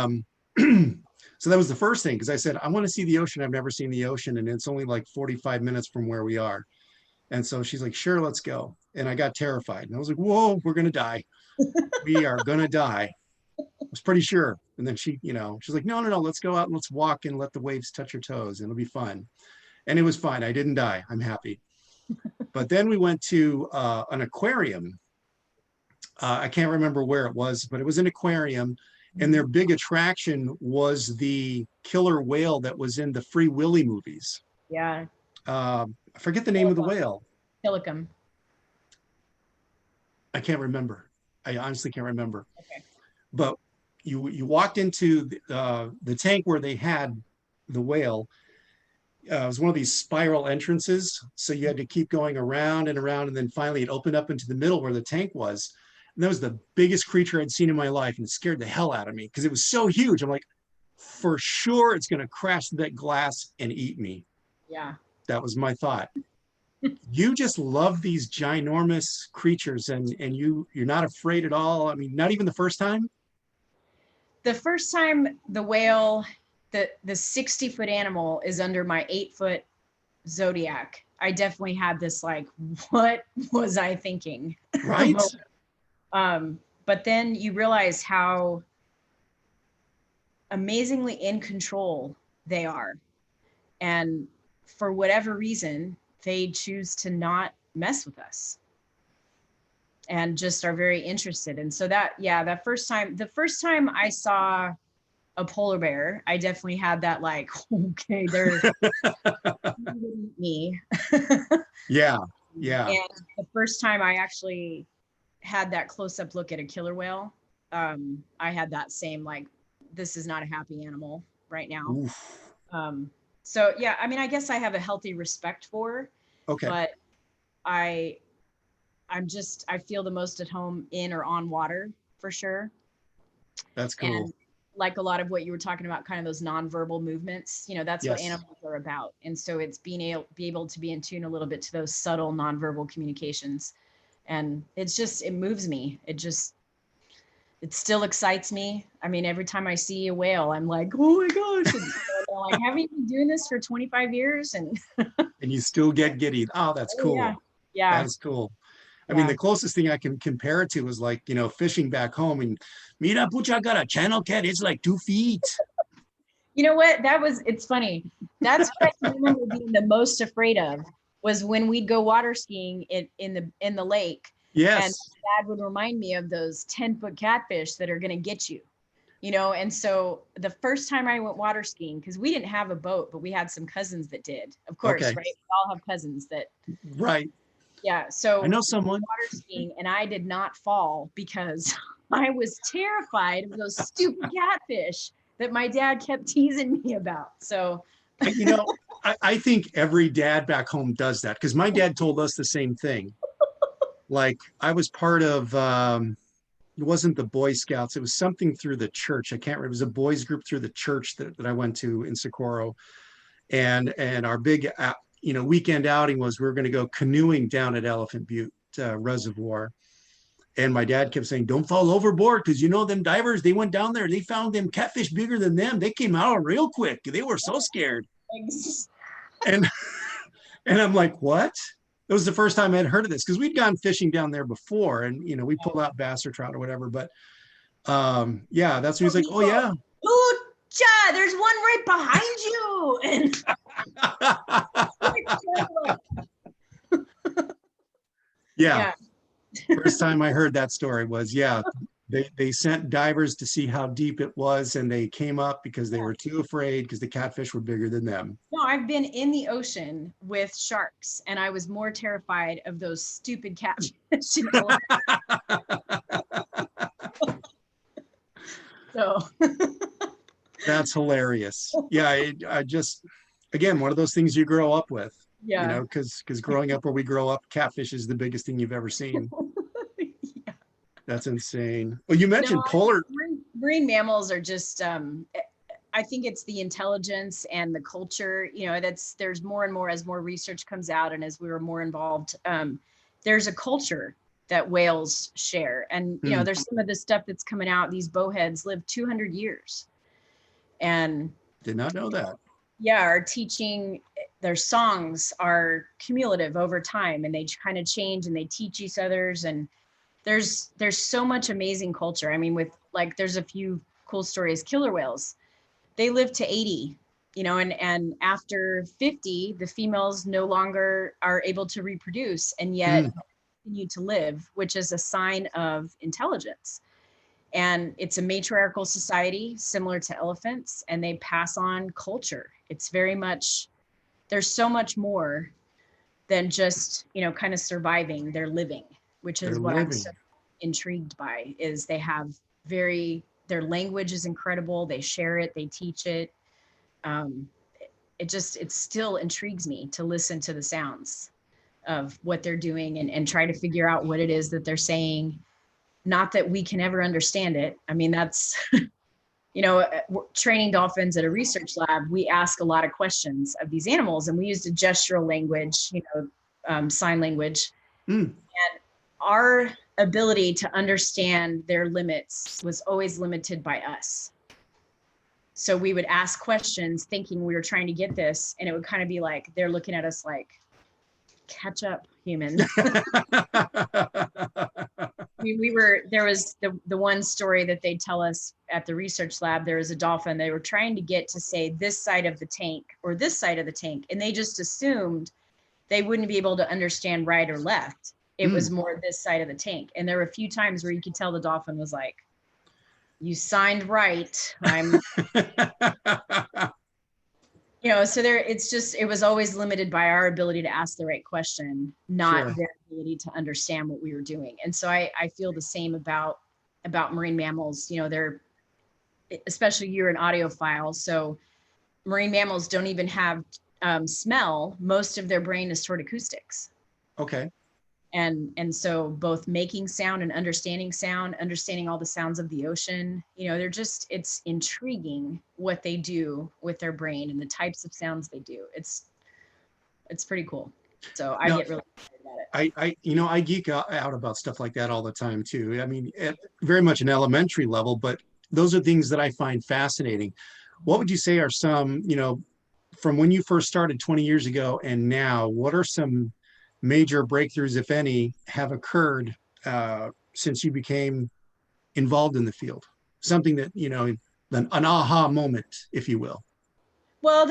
so that was the first thing, because I said, I want to see the ocean. I've never seen the ocean, and it's only like 45 minutes from where we are. And so she's like, sure, let's go. And I got terrified. And I was like, whoa, we're going to die. We are going to die. I was pretty sure. And then she's like, no, let's go out and let's walk and let the waves touch your toes and it'll be fun. And it was fine. I didn't die. I'm happy. But then we went to an aquarium I can't remember where it was, but it was an aquarium. And their big attraction was the killer whale that was in the Free Willy movies. Yeah. I forget the name of the whale. Silicum. I can't remember. I honestly can't remember. Okay. But you walked into the tank where they had the whale. It was one of these spiral entrances. So you had to keep going around and around. And then finally it opened up into the middle where the tank was. And that was the biggest creature I'd seen in my life. And it scared the hell out of me because it was so huge. I'm like, for sure it's going to crash that glass and eat me. Yeah. That was my thought. You just love these ginormous creatures and you're not afraid at all. I mean, not even the first time. The first time the whale, the 60-foot animal is under my 8-foot Zodiac, I definitely had this like, what was I thinking? Right. But then you realize how amazingly in control they are. And for whatever reason, they choose to not mess with us and just are very interested. And so that, yeah, the first time I saw a polar bear, I definitely had that like, okay, they're me. Yeah. Yeah. And the first time I actually had that close-up look at a killer whale, I had that same like, this is not a happy animal right now. Oof. So yeah, I mean, I guess I have a healthy respect for, Okay. but I feel the most at home in or on water for sure. That's cool. And like a lot of what you were talking about, kind of those nonverbal movements, you know, that's what animals are about. And so it's be able to be in tune a little bit to those subtle nonverbal communications. And it's just, it moves me. It still excites me. I mean, every time I see a whale, I'm like, oh my gosh. And like, haven't you been doing this for 25 years? And you still get giddy. Oh, that's cool. Yeah. Yeah. That's cool. I mean, the closest thing I can compare it to is like, you know, fishing back home and mira pucha got a channel cat. It's like 2 feet. You know what? It's funny. That's what I can remember being the most afraid of was when we'd go water skiing in the lake. Yes. And Dad would remind me of those 10-foot catfish that are going to get you, you know? And so the first time I went water skiing, because we didn't have a boat, but we had some cousins that did, of course, right? We all have cousins that. Right. Yeah. So I know someone. Water skiing, and I did not fall because I was terrified of those stupid catfish that my dad kept teasing me about. So, You know, I think every dad back home does that because my dad told us the same thing. Like I was part of, it wasn't the Boy Scouts. It was something through the church. I can't remember. It was a boys group through the church that I went to in Socorro. And our big, you know, weekend outing was we were going to go canoeing down at Elephant Butte Reservoir. And my dad kept saying, don't fall overboard because, you know, them divers, they went down there. They found them catfish bigger than them. They came out real quick. They were so scared. And I'm like, what? It was the first time I'd heard of this because we'd gone fishing down there before and, you know, we pulled out bass or trout or whatever. But yeah, that's when he's like, oh, yeah. Ooh-cha, there's one right behind you. And yeah. First time I heard that story was, they sent divers to see how deep it was and they came up because they were too afraid because the catfish were bigger than them. No, I've been in the ocean with sharks and I was more terrified of those stupid catfish. So that's hilarious. Yeah, I just, again, one of those things you grow up with. Yeah. You know, because growing up where we grow up, catfish is the biggest thing you've ever seen. Yeah. That's insane. Well, you mentioned polar. Marine mammals are just, I think it's the intelligence and the culture, you know, there's more and more as more research comes out and as we were more involved, there's a culture that whales share. And, you know, there's some of the stuff that's coming out. These bowheads live 200 years. And did not know that. Yeah, our teaching, their songs are cumulative over time and they kind of change and they teach each others. And there's so much amazing culture. I mean, with like, there's a few cool stories. Killer whales, they live to 80, you know, and after 50, the females no longer are able to reproduce. And yet continue to live, which is a sign of intelligence. And it's a matriarchal society similar to elephants, and they pass on culture. It's very much, there's so much more than just, kind of surviving. They're living, which is what I'm so intrigued by, is they have their language is incredible. They share it, they teach it. It still intrigues me to listen to the sounds of what they're doing and try to figure out what it is that they're saying. Not that we can ever understand it. I mean, that's, training dolphins at a research lab, we ask a lot of questions of these animals, and we used a gestural language, sign language. And our ability to understand their limits was always limited by us. So we would ask questions thinking we were trying to get this, and it would kind of be like, they're looking at us like, catch up, human. There was the one story that they tell us at the research lab. There was a dolphin. They were trying to get to say this side of the tank or this side of the tank. And they just assumed they wouldn't be able to understand right or left. It was more this side of the tank. And there were a few times where you could tell the dolphin was like, you signed right. So it was always limited by our ability to ask the right question, not their ability to understand what we were doing. And so I feel the same about marine mammals. They're, especially you're an audiophile, so marine mammals don't even have smell. Most of their brain is toward acoustics. Okay. And so both making sound and understanding all the sounds of the ocean, it's intriguing what they do with their brain and the types of sounds they do. It's pretty cool. So I get really excited about it. I geek out about stuff like that all the time too. I mean, at very much an elementary level, but those are things that I find fascinating. What would you say are some, from when you first started 20 years ago and now, what are some major breakthroughs, if any, have occurred since you became involved in the field? Something that, an aha moment, if you will. Well,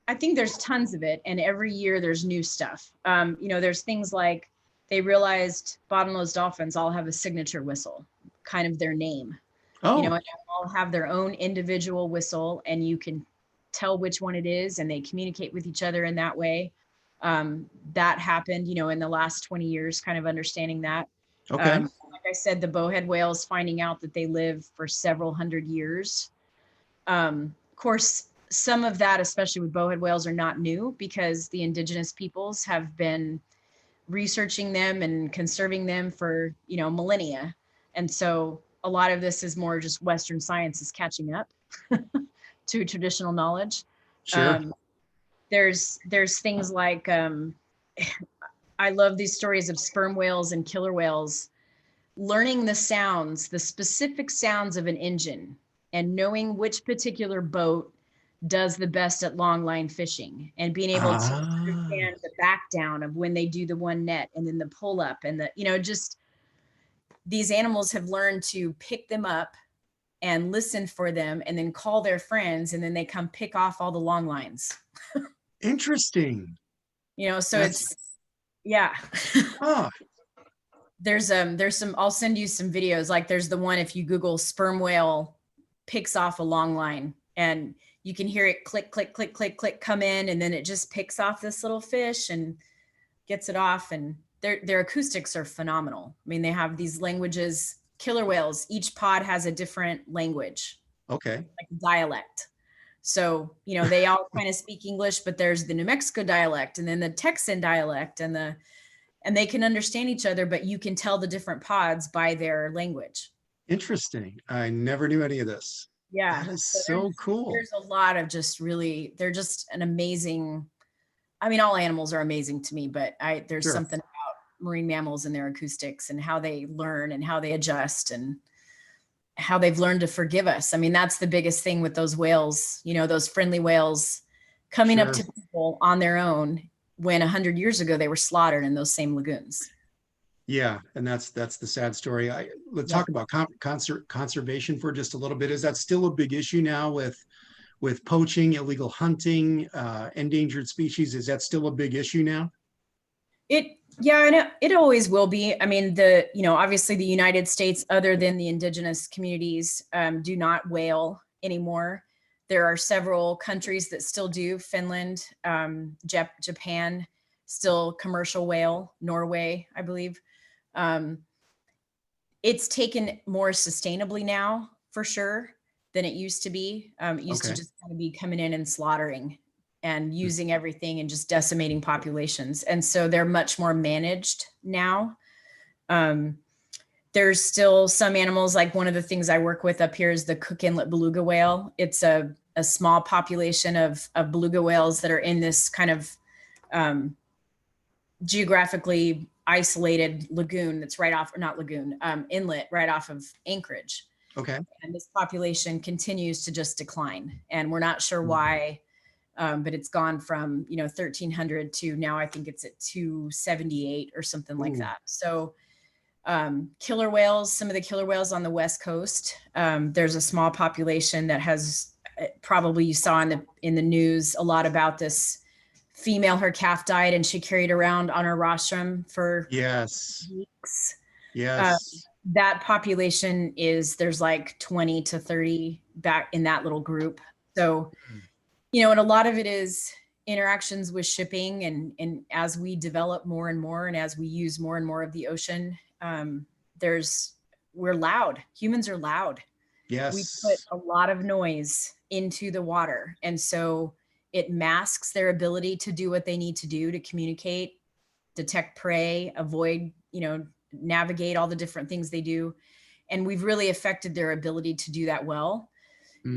I think there's tons of it. And every year there's new stuff. There's things like they realized bottlenose dolphins all have a signature whistle, kind of their name. Oh. And they all have their own individual whistle, and you can tell which one it is, and they communicate with each other in that way. That happened, in the last 20 years, kind of understanding that. Okay. Like I said, the bowhead whales, finding out that they live for several hundred years. Of course, some of that, especially with bowhead whales, are not new because the indigenous peoples have been researching them and conserving them for, millennia. And so a lot of this is more just Western science is catching up to traditional knowledge. Sure. There's things like, I love these stories of sperm whales and killer whales learning the specific sounds of an engine and knowing which particular boat does the best at long line fishing, and being able to understand the back down of when they do the one net and then the pull up and just these animals have learned to pick them up and listen for them and then call their friends, and then they come pick off all the long lines. Interesting. It's, yeah. There's some, I'll send you some videos. Like there's the one, if you Google sperm whale picks off a long line, and you can hear it click, click, click, click, click, come in, and then it just picks off this little fish and gets it off. And their acoustics are phenomenal. I mean, they have these languages, killer whales, each pod has a different language. Okay. Like dialect. So, they all kind of speak English, but there's the New Mexico dialect and then the Texan dialect and they can understand each other, but you can tell the different pods by their language. Interesting. I never knew any of this. Yeah. That is so cool. There's a lot of they're just an amazing, I mean, all animals are amazing to me, but there's something about marine mammals and their acoustics and how they learn and how they adjust and how they've learned to forgive us. I mean, that's the biggest thing with those whales, those friendly whales coming up to people on their own when 100 years ago they were slaughtered in those same lagoons. Yeah, and that's the sad story. Let's talk about conservation for just a little bit. Is that still a big issue now with poaching, illegal hunting, endangered species? Is that still a big issue now? Yeah, and it always will be. I mean, obviously the United States, other than the indigenous communities, do not whale anymore. There are several countries that still do. Finland, Japan, still commercial whale. Norway, I believe. Um, it's taken more sustainably now, for sure, than it used to be. It used to Okay. just kind of be coming in and slaughtering and using everything and just decimating populations. And so they're much more managed now. Um, there's still some animals, like one of the things I work with up here is the Cook Inlet beluga whale. It's a small population of beluga whales that are in this kind of geographically isolated lagoon that's right off, or not lagoon, inlet right off of Anchorage. Okay. And this population continues to just decline. And we're not sure why, but it's gone from 1,300 to now I think it's at 278 or something like that. So killer whales, some of the killer whales on the West Coast, there's a small population that has, probably you saw in the news a lot about this female. Her calf died and she carried around on her rostrum for Yes. weeks. Yes. That population there's like 20 to 30 back in that little group. So, and a lot of it is interactions with shipping, and as we develop more and more, and as we use more and more of the ocean, we're loud. Humans are loud. Yes. We put a lot of noise into the water. And so it masks their ability to do what they need to do to communicate, detect prey, avoid, navigate all the different things they do. And we've really affected their ability to do that well.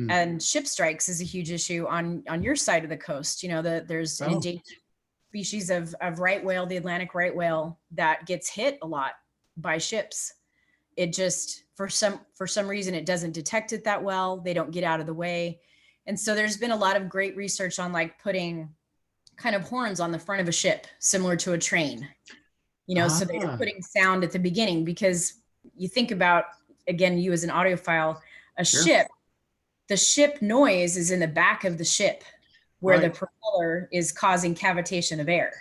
And ship strikes is a huge issue on your side of the coast. There's an endangered species of right whale, the Atlantic right whale, that gets hit a lot by ships. It just, for some reason, it doesn't detect it that well. They don't get out of the way. And so there's been a lot of great research on like putting kind of horns on the front of a ship, similar to a train, so they're putting sound at the beginning, because you think about, again, you as an audiophile, ship, the ship noise is in the back of the ship where the propeller is causing cavitation of air.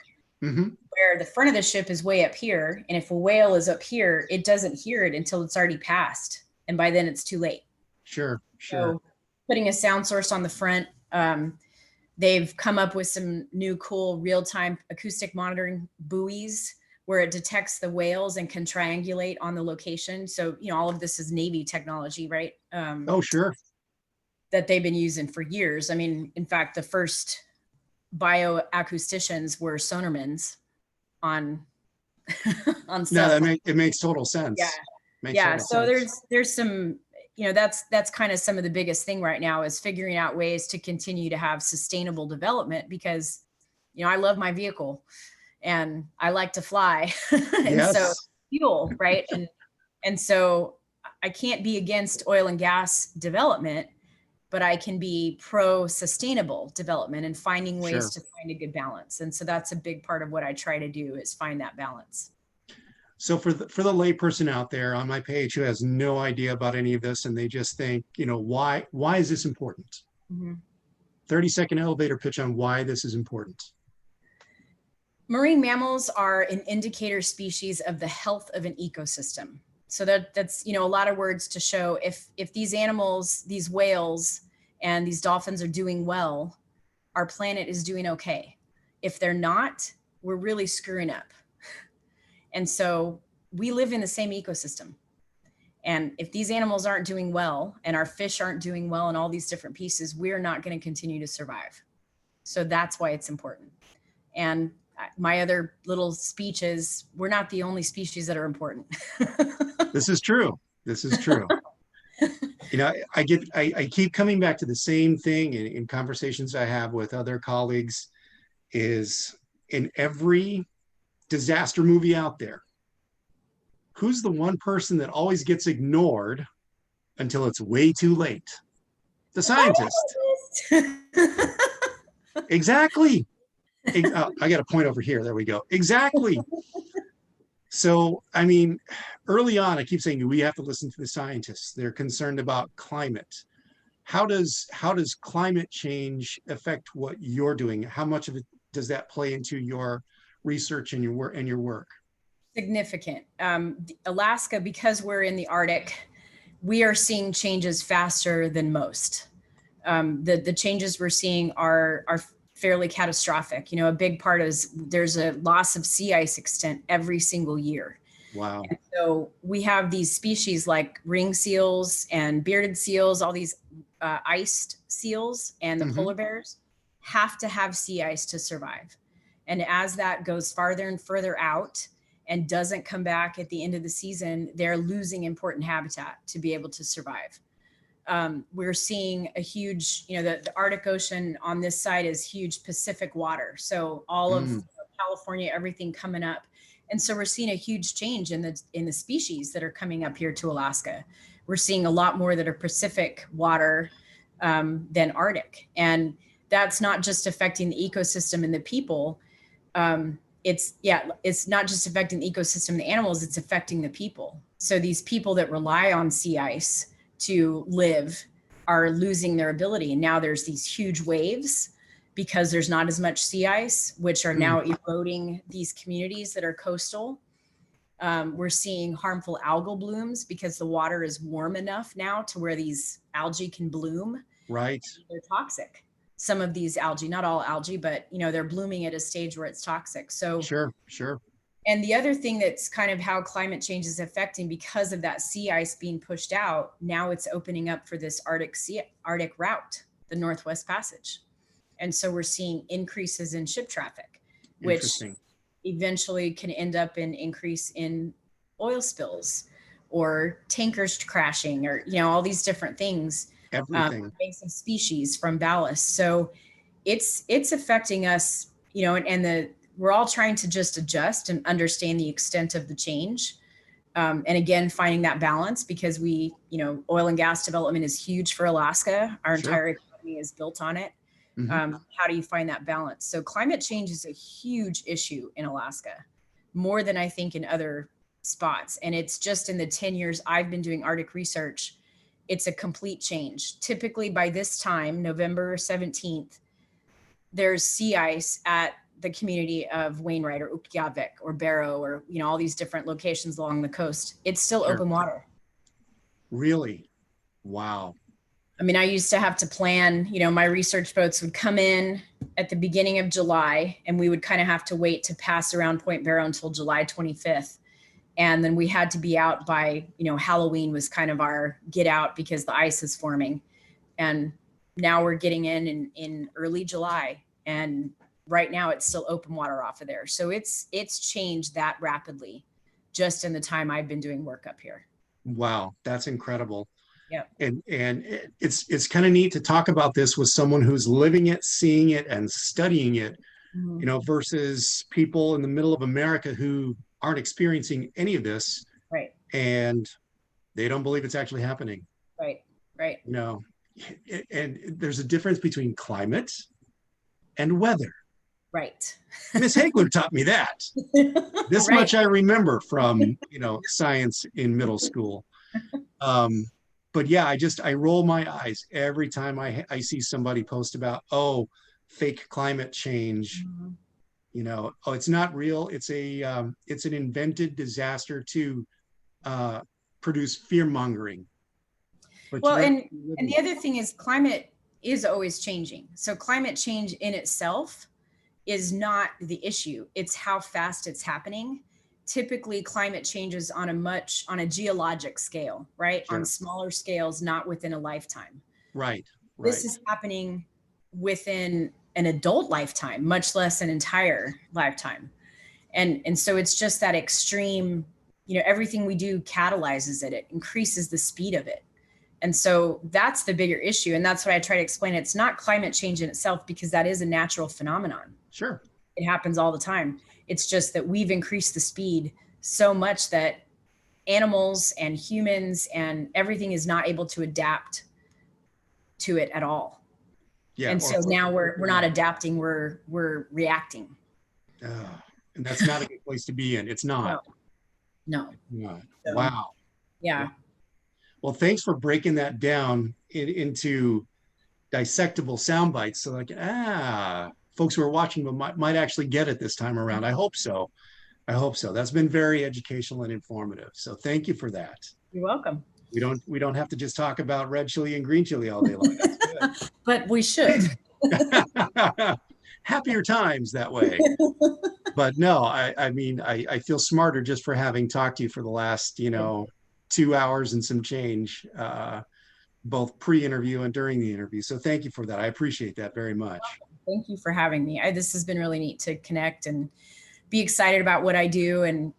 Where the front of the ship is way up here. And if a whale is up here, it doesn't hear it until it's already passed. And by then it's too late. Sure. So putting a sound source on the front, they've come up with some new cool real-time acoustic monitoring buoys where it detects the whales and can triangulate on the location. So, all of this is Navy technology, right? Sure. That they've been using for years. I mean, in fact, the first bioacousticians were sonarmans on stuff. No, it makes total sense. Yeah. So there's some, that's kind of some of the biggest thing right now is figuring out ways to continue to have sustainable development, because, I love my vehicle and I like to fly. And so fuel, right? And so I can't be against oil and gas development, but I can be pro sustainable development and finding ways to find a good balance. And so that's a big part of what I try to do, is find that balance. So for the layperson out there on my page who has no idea about any of this, and they just think, why is this important? 30-second elevator pitch on why this is important. Marine mammals are an indicator species of the health of an ecosystem. So that's, a lot of words to show if these animals, these whales and these dolphins are doing well, our planet is doing okay. If they're not, we're really screwing up. And so we live in the same ecosystem. And if these animals aren't doing well and our fish aren't doing well and all these different pieces, we're not going to continue to survive. So that's why it's important. And my other little speech is, we're not the only species that are important. This is true. I keep coming back to the same thing in conversations I have with other colleagues, is in every disaster movie out there, who's the one person that always gets ignored until it's way too late? The scientist. Exactly. I got a point over here. There we go. Exactly. So, I mean, early on, I keep saying we have to listen to the scientists. They're concerned about climate. How does climate change affect what you're doing? How much of it does that play into your research and your work? Significant. Alaska, because we're in the Arctic, we are seeing changes faster than most. The changes we're seeing are fairly catastrophic. A big part is there's a loss of sea ice extent every single year. Wow. And so we have these species like ring seals and bearded seals, all these iced seals, and the polar bears have to have sea ice to survive. And as that goes farther and further out and doesn't come back at the end of the season, they're losing important habitat to be able to survive. We're seeing a huge, the Arctic Ocean on this side is huge Pacific water. So all of California, everything coming up. And so we're seeing a huge change in the species that are coming up here to Alaska. We're seeing a lot more that are Pacific water than Arctic. And that's not just affecting the ecosystem and the people. It's not just affecting the ecosystem and the animals, it's affecting the people. So these people that rely on sea ice to live are losing their ability. And now there's these huge waves because there's not as much sea ice, which are now eroding these communities that are coastal. We're seeing harmful algal blooms because the water is warm enough now to where these algae can bloom. Right. They're toxic. Some of these algae, not all algae, but they're blooming at a stage where it's toxic. So sure. And the other thing that's kind of how climate change is affecting, because of that sea ice being pushed out, now it's opening up for this Arctic route, the Northwest Passage. And so we're seeing increases in ship traffic, which eventually can end up in increase in oil spills or tankers crashing, or, all these different things. Everything. Invasive species from ballast. So it's affecting us, and we're all trying to just adjust and understand the extent of the change. And again, finding that balance, because oil and gas development is huge for Alaska. Our entire economy is built on it. How do you find that balance? So climate change is a huge issue in Alaska, more than I think in other spots. And it's just in the 10 years I've been doing Arctic research, it's a complete change. Typically by this time, November 17th, there's sea ice at the community of Wainwright or Ukqiavik or Barrow, or, all these different locations along the coast. It's still open water. Really? Wow. I mean, I used to have to plan, my research boats would come in at the beginning of July, and we would kind of have to wait to pass around Point Barrow until July 25th. And then we had to be out by, Halloween was kind of our get out because the ice is forming. And now we're getting in early July, and right now it's still open water off of there. So it's changed that rapidly just in the time I've been doing work up here. Wow, that's incredible. Yeah. And it's kind of neat to talk about this with someone who's living it, seeing it, and studying it, versus people in the middle of America who aren't experiencing any of this. Right. And they don't believe it's actually happening. Right. And there's a difference between climate and weather. Right. Miss Hagler taught me that. This much I remember from, science in middle school. But yeah, I roll my eyes every time I see somebody post about, fake climate change. It's not real. It's an invented disaster to produce fear mongering. Well, and the other thing is climate is always changing. So climate change in itself is not the issue. It's how fast it's happening. Typically climate changes on a geologic scale, right? On smaller scales, not within a lifetime. Right. This is happening within an adult lifetime, much less an entire lifetime. And so it's just that extreme, everything we do catalyzes it. It increases the speed of it. And so that's the bigger issue. And that's what I try to explain. It's not climate change in itself, because that is a natural phenomenon. Sure. It happens all the time. It's just that we've increased the speed so much that animals and humans and everything is not able to adapt to it at all. Yeah. And so now we're not adapting, we're reacting. And that's not a good place to be in. It's not. No. So, wow. Yeah. Well, thanks for breaking that down into dissectable sound bites. So folks who are watching might actually get it this time around. I hope so. I hope so. That's been very educational and informative. So thank you for that. You're welcome. We don't have to just talk about red chili and green chili all day long. That's good. But we should. Happier times that way. But no, I mean, I feel smarter just for having talked to you for the last, 2 hours and some change, both pre-interview and during the interview. So thank you for that. I appreciate that very much. Thank you for having me. This has been really neat to connect and be excited about what I do. And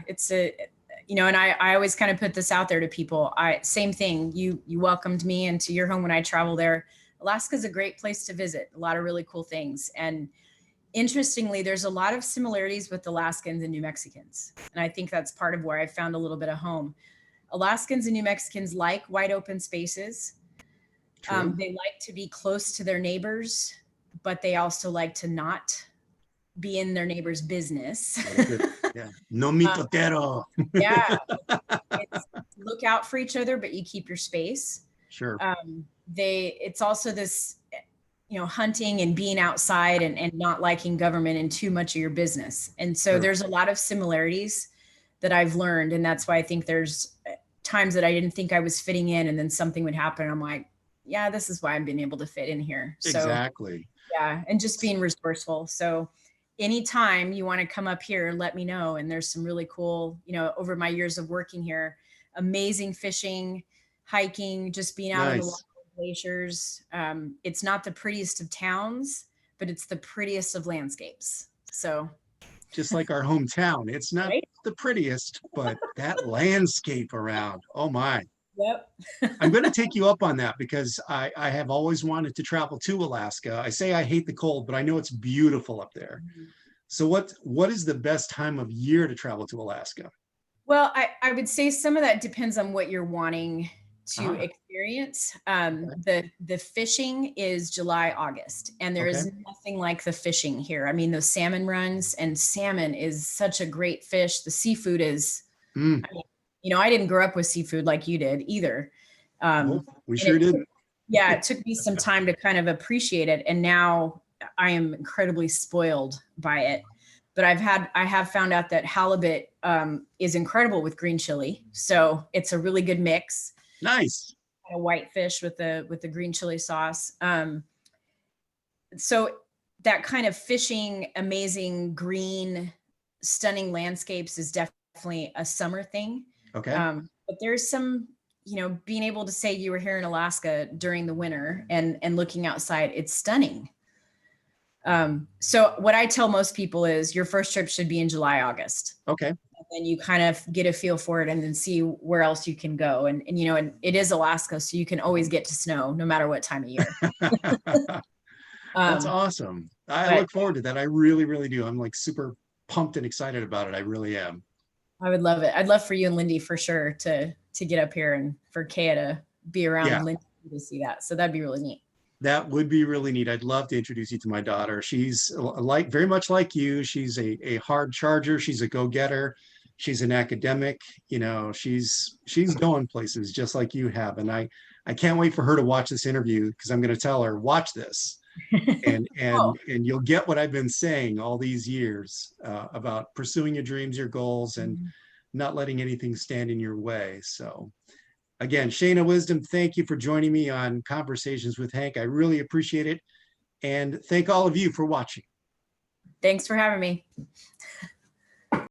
it's and I always kind of put this out there to people. Same thing. You welcomed me into your home when I travel there. Alaska is a great place to visit. A lot of really cool things. And interestingly, there's a lot of similarities with Alaskans and New Mexicans. And I think that's part of where I found a little bit of home. Alaskans and New Mexicans like wide open spaces. They like to be close to their neighbors, but they also like to not be in their neighbor's business. Yeah. No mitotero. Yeah. Look out for each other, but you keep your space. Sure. It's also this, hunting and being outside and not liking government and too much of your business. And so there's a lot of similarities that I've learned. And that's why I think there's times that I didn't think I was fitting in, and then something would happen. And I'm like, yeah, this is why I'm being able to fit in here. So, exactly. Yeah. And just being resourceful. So anytime you want to come up here, let me know. And there's some really cool, over my years of working here, amazing fishing, hiking, just being out on the glaciers. It's not the prettiest of towns, but it's the prettiest of landscapes. So just like our hometown, it's not the prettiest, but that landscape around, oh my. Yep. I'm going to take you up on that because I have always wanted to travel to Alaska. I say I hate the cold, but I know it's beautiful up there. Mm-hmm. So what is the best time of year to travel to Alaska? Well, I would say some of that depends on what you're wanting to experience. The fishing is July, August, and there is nothing like the fishing here. I mean, those salmon runs, and salmon is such a great fish. The seafood is, I didn't grow up with seafood like you did either. We sure did. It took me some time to kind of appreciate it. And now I am incredibly spoiled by it. But I have found out that halibut is incredible with green chili. So it's a really good mix. Nice. A white fish with the green chili sauce. So that kind of fishing, amazing green, stunning landscapes is definitely a summer thing. Okay. But there's some, being able to say you were here in Alaska during the winter and looking outside, it's stunning. So what I tell most people is your first trip should be in July, August. Okay. And then you kind of get a feel for it and then see where else you can go. And it is Alaska, so you can always get to snow no matter what time of year. That's awesome. I look forward to that. I really, really do. I'm like super pumped and excited about it. I really am. I would love it. I'd love for you and Lindy for sure to get up here and for Kaya to be around Lindy to see that. So that'd be really neat. That would be really neat. I'd love to introduce you to my daughter. She's very much like you. She's a hard charger. She's a go-getter. She's an academic. She's going places just like you have. And I can't wait for her to watch this interview because I'm going to tell her, watch this. And you'll get what I've been saying all these years about pursuing your dreams, your goals, and not letting anything stand in your way. So again, Sheyna Wisdom, thank you for joining me on Conversations with Hank. I really appreciate it. And thank all of you for watching. Thanks for having me.